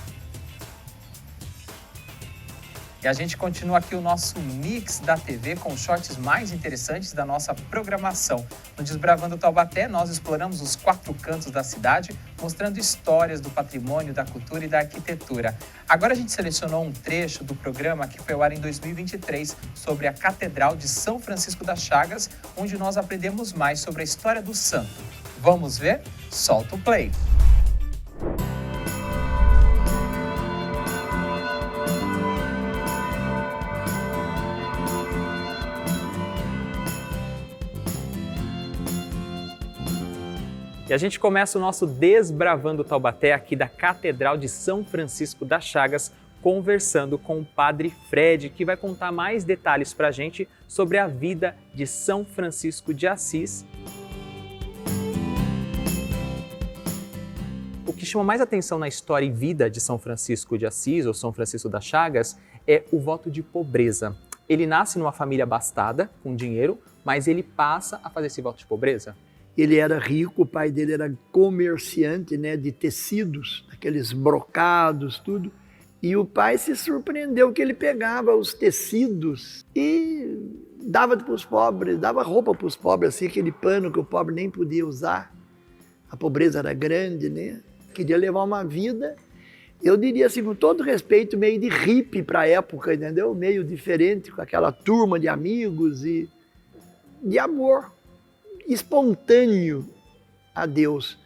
A: E a gente continua aqui o nosso Mix da TV com os shorts mais interessantes da nossa programação. No Desbravando Taubaté, nós exploramos os 4 cantos da cidade, mostrando histórias do patrimônio, da cultura e da arquitetura. Agora a gente selecionou um trecho do programa que foi ao ar em 2023 sobre a Catedral de São Francisco das Chagas, onde nós aprendemos mais sobre a história do santo. Vamos ver? Solta o play! E a gente começa o nosso Desbravando Taubaté aqui da Catedral de São Francisco das Chagas, conversando com o Padre Fred, que vai contar mais detalhes para a gente sobre a vida de São Francisco de Assis. O que chama mais atenção na história e vida de São Francisco de Assis, ou São Francisco das Chagas, é o voto de pobreza. Ele nasce numa família abastada, com dinheiro, mas ele passa a fazer esse voto de pobreza.
I: Ele era rico, o pai dele era comerciante, né, de tecidos, aqueles brocados, tudo. E o pai se surpreendeu que ele pegava os tecidos e dava para os pobres, dava roupa para os pobres, assim, aquele pano que o pobre nem podia usar. A pobreza era grande, né? Queria levar uma vida, eu diria assim, com todo respeito, meio de hippie para a época, entendeu? Meio diferente, com aquela turma de amigos e de amor espontâneo a Deus.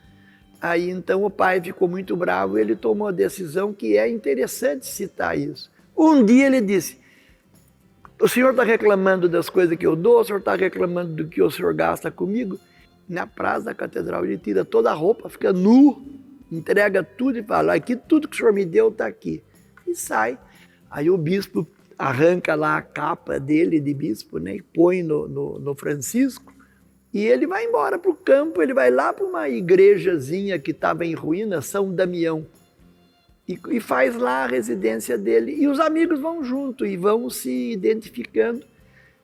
I: Aí então o pai ficou muito bravo e ele tomou a decisão que é interessante citar isso. Um dia ele disse, o senhor está reclamando das coisas que eu dou, o senhor está reclamando do que o senhor gasta comigo? Na praça da catedral ele tira toda a roupa, fica nu, entrega tudo e fala, aqui tudo que o senhor me deu está aqui. E sai. Aí o bispo arranca lá a capa dele de bispo, né, e põe no Francisco. E ele vai embora para o campo, ele vai lá para uma igrejazinha que estava em ruína, São Damião, e faz lá a residência dele. E os amigos vão junto e vão se identificando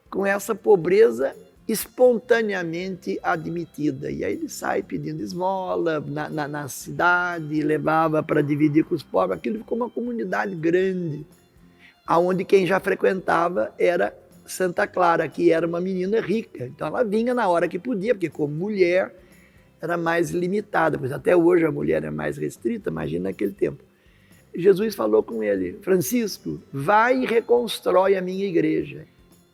I: com essa pobreza espontaneamente admitida. E aí ele sai pedindo esmola na cidade, levava para dividir com os pobres. Aquilo ficou uma comunidade grande, onde quem já frequentava era Santa Clara, que era uma menina rica, então ela vinha na hora que podia, porque como mulher era mais limitada, pois até hoje a mulher é mais restrita, imagina naquele tempo. Jesus falou com ele, Francisco, vai e reconstrói a minha igreja.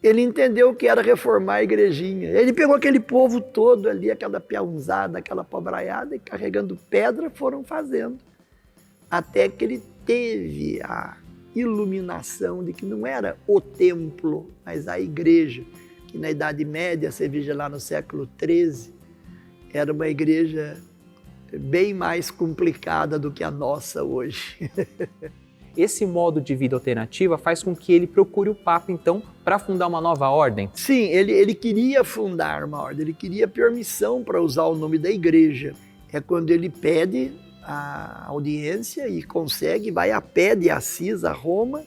I: Ele entendeu que era reformar a igrejinha, ele pegou aquele povo todo ali, aquela peãozada, aquela pobraiada, e carregando pedra foram fazendo, até que ele teve a iluminação de que não era o templo, mas a igreja, que na Idade Média, você veja lá no século XIII, era uma igreja bem mais complicada do que a nossa hoje.
A: Esse modo de vida alternativa faz com que ele procure o Papa, então, para fundar uma nova ordem?
I: Sim, ele queria fundar uma ordem, ele queria permissão para usar o nome da igreja. É quando ele pede a audiência e consegue, vai a pé de Assis a Roma,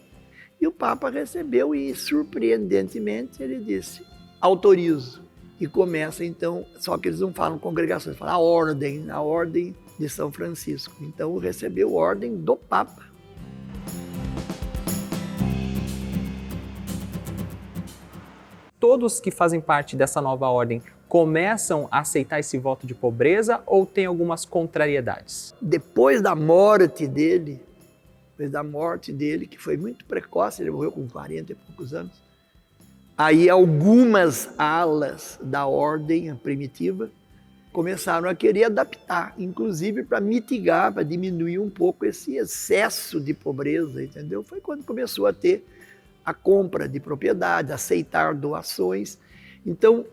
I: e o Papa recebeu e, surpreendentemente, ele disse, autorizo. E começa, então, só que eles não falam congregações, falam a ordem de São Francisco. Então, recebeu ordem do Papa.
A: todos que fazem parte dessa nova ordem começam a aceitar esse voto de pobreza ou tem algumas contrariedades?
I: Depois da morte dele, que foi muito precoce, ele morreu com 40 e poucos anos, aí algumas alas da ordem primitiva começaram a querer adaptar, inclusive para mitigar, para diminuir um pouco esse excesso de pobreza, entendeu? Foi quando começou a ter a compra de propriedade, aceitar doações. Então,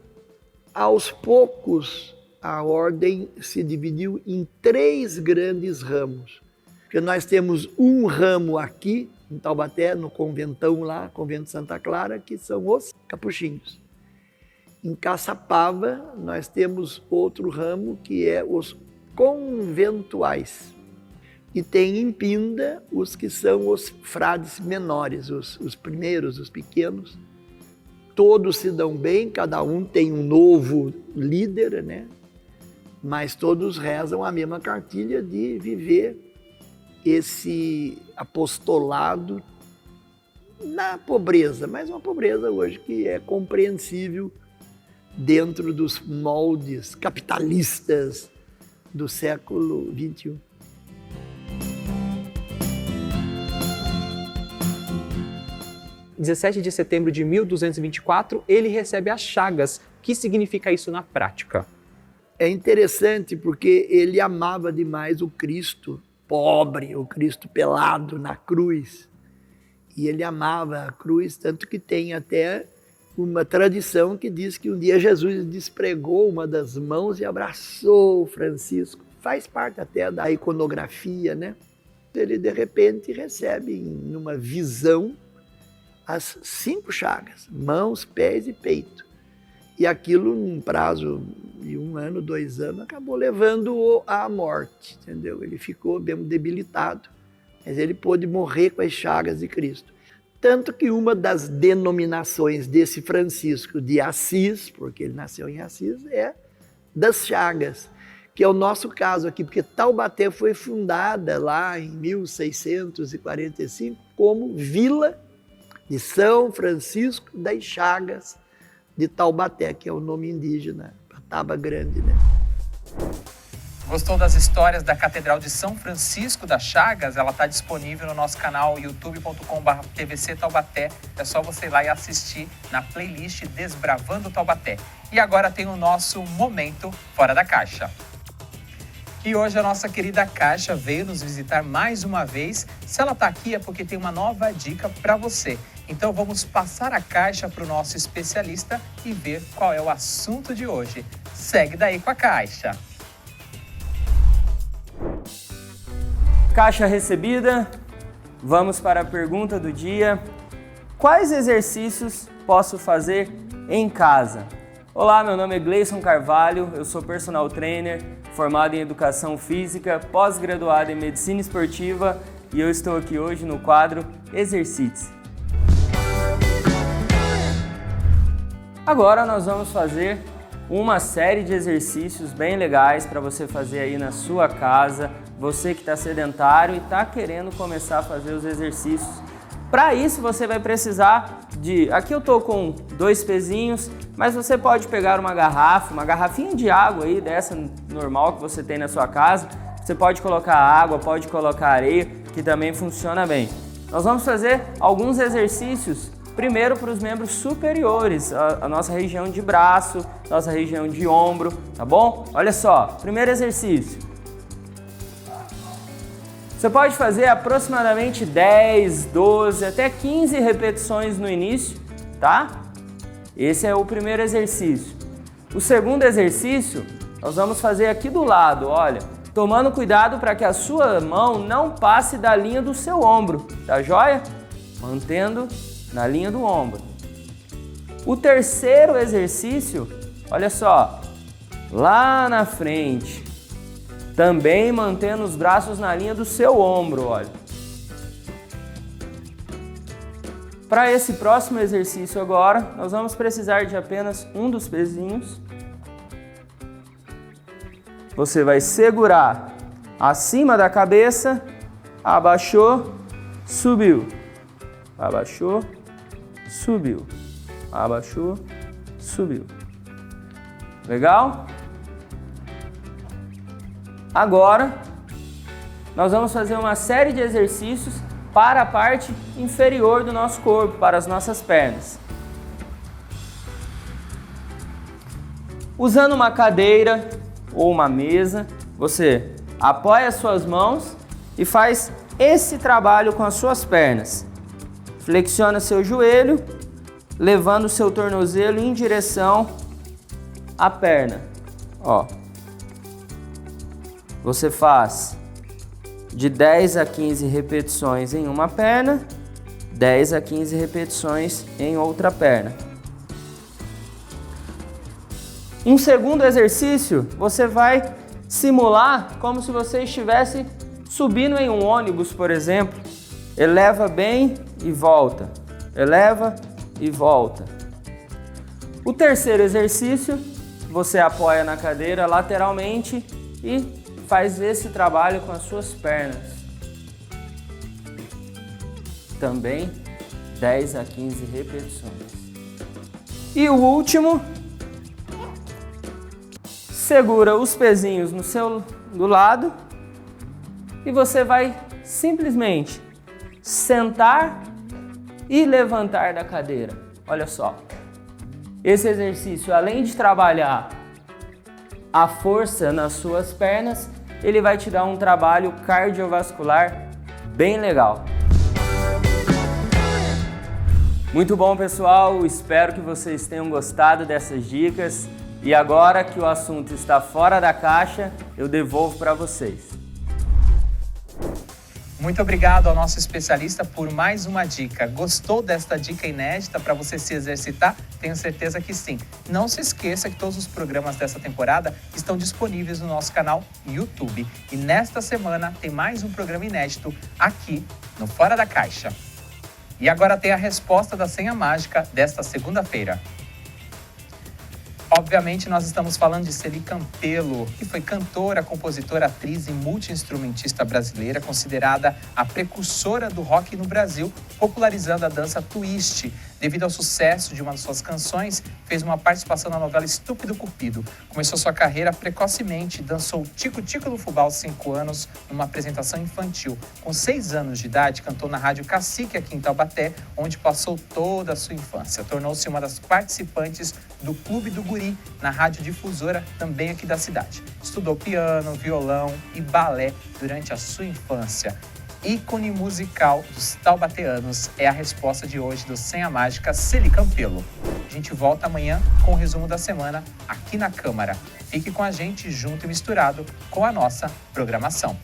I: aos poucos, a ordem se dividiu em 3 grandes ramos. Porque nós temos um ramo aqui, em Taubaté, no conventão lá, Convento Santa Clara, que são os capuchinhos. Em Caçapava, nós temos outro ramo, que é os conventuais. E tem em Pinda os que são os frades menores, os primeiros, os pequenos. Todos se dão bem, cada um tem um novo líder, né? Mas todos rezam a mesma cartilha de viver esse apostolado na pobreza, mas uma pobreza hoje que é compreensível dentro dos moldes capitalistas do século XXI.
A: Em 17 de setembro de 1224, ele recebe as chagas. O que significa isso na prática?
I: É interessante porque ele amava demais o Cristo pobre, o Cristo pelado na cruz. E ele amava a cruz, tanto que tem até uma tradição que diz que um dia Jesus despregou uma das mãos e abraçou Francisco. Faz parte até da iconografia, né? Ele, de repente, recebe, numa visão, as 5 chagas, mãos, pés e peito. E aquilo, num prazo de 1 ano, 2 anos, acabou levando-o à morte, entendeu? Ele ficou bem debilitado, mas ele pôde morrer com as chagas de Cristo. Tanto que uma das denominações desse Francisco de Assis, porque ele nasceu em Assis, é das chagas, que é o nosso caso aqui, porque Taubaté foi fundada lá em 1645 como Vila de São Francisco das Chagas de Taubaté, que é o nome indígena, Taba Grande, né?
A: Gostou das histórias da Catedral de São Francisco das Chagas? Ela está disponível no nosso canal youtube.com/tvc Taubaté. É só você ir lá e assistir na playlist Desbravando Taubaté. E agora tem o nosso Momento Fora da Caixa. E hoje a nossa querida Caixa veio nos visitar mais uma vez. Se ela está aqui é porque tem uma nova dica para você. Então vamos passar a caixa para o nosso especialista e ver qual é o assunto de hoje. Segue daí com a Caixa.
J: Caixa recebida, vamos para a pergunta do dia. Quais exercícios posso fazer em casa? Olá, meu nome é Gleison Carvalho, eu sou personal trainer, formado em Educação Física, pós-graduado em Medicina Esportiva e eu estou aqui hoje no quadro Exercite-se. Agora nós vamos fazer uma série de exercícios bem legais para você fazer aí na sua casa, você que está sedentário e está querendo começar a fazer os exercícios. Para isso você vai precisar de, aqui eu estou com 2 pezinhos, mas você pode pegar uma garrafinha de água aí, dessa normal que você tem na sua casa, você pode colocar água, pode colocar areia, que também funciona bem. Nós vamos fazer alguns exercícios. Primeiro para os membros superiores, a nossa região de braço, nossa região de ombro, tá bom? Olha só, primeiro exercício. Você pode fazer aproximadamente 10, 12, até 15 repetições no início, tá? Esse é o primeiro exercício. O segundo exercício, nós vamos fazer aqui do lado, olha, tomando cuidado para que a sua mão não passe da linha do seu ombro, tá joia? Mantendo na linha do ombro. O terceiro exercício, olha só, lá na frente, também mantendo os braços na linha do seu ombro, olha. Para esse próximo exercício agora, nós vamos precisar de apenas um dos pezinhos. Você vai segurar acima da cabeça, abaixou, subiu, abaixou, subiu, abaixou, subiu. Legal? Agora, nós vamos fazer uma série de exercícios para a parte inferior do nosso corpo, para as nossas pernas. Usando uma cadeira ou uma mesa, você apoia as suas mãos e faz esse trabalho com as suas pernas. Flexiona seu joelho, levando o seu tornozelo em direção à perna. Ó. Você faz de 10 a 15 repetições em uma perna, 10 a 15 repetições em outra perna. Um segundo exercício, você vai simular como se você estivesse subindo em um ônibus, por exemplo. Eleva bem e volta. Eleva e volta. O terceiro exercício, você apoia na cadeira lateralmente e faz esse trabalho com as suas pernas. Também 10 a 15 repetições. E o último, segura os pezinhos do lado e você vai simplesmente sentar e levantar da cadeira. Olha só. Esse exercício, além de trabalhar a força nas suas pernas, ele vai te dar um trabalho cardiovascular bem legal. Muito bom, pessoal. Espero que vocês tenham gostado dessas dicas. E agora que o assunto está fora da caixa, eu devolvo para vocês.
A: Muito obrigado ao nosso especialista por mais uma dica. Gostou desta dica inédita para você se exercitar? Tenho certeza que sim. Não se esqueça que todos os programas dessa temporada estão disponíveis no nosso canal YouTube. E nesta semana tem mais um programa inédito aqui no Fora da Caixa. E agora tem a resposta da senha mágica desta segunda-feira. Obviamente, nós estamos falando de Celi Campelo, que foi cantora, compositora, atriz e multi-instrumentista brasileira, considerada a precursora do rock no Brasil, popularizando a dança twist. Devido ao sucesso de uma de suas canções, fez uma participação na novela Estúpido Cupido. Começou sua carreira precocemente, dançou Tico Tico no Fubá aos 5 anos, numa apresentação infantil. Com 6 anos de idade, cantou na Rádio Cacique, aqui em Taubaté, onde passou toda a sua infância. Tornou-se uma das participantes do Clube do Guri, na Rádio Difusora, também aqui da cidade. Estudou piano, violão e balé durante a sua infância. Ícone musical dos taubateanos é a resposta de hoje do Senha Mágica Celi Campelo. A gente volta amanhã com o resumo da semana aqui na Câmara. Fique com a gente junto e misturado com a nossa programação.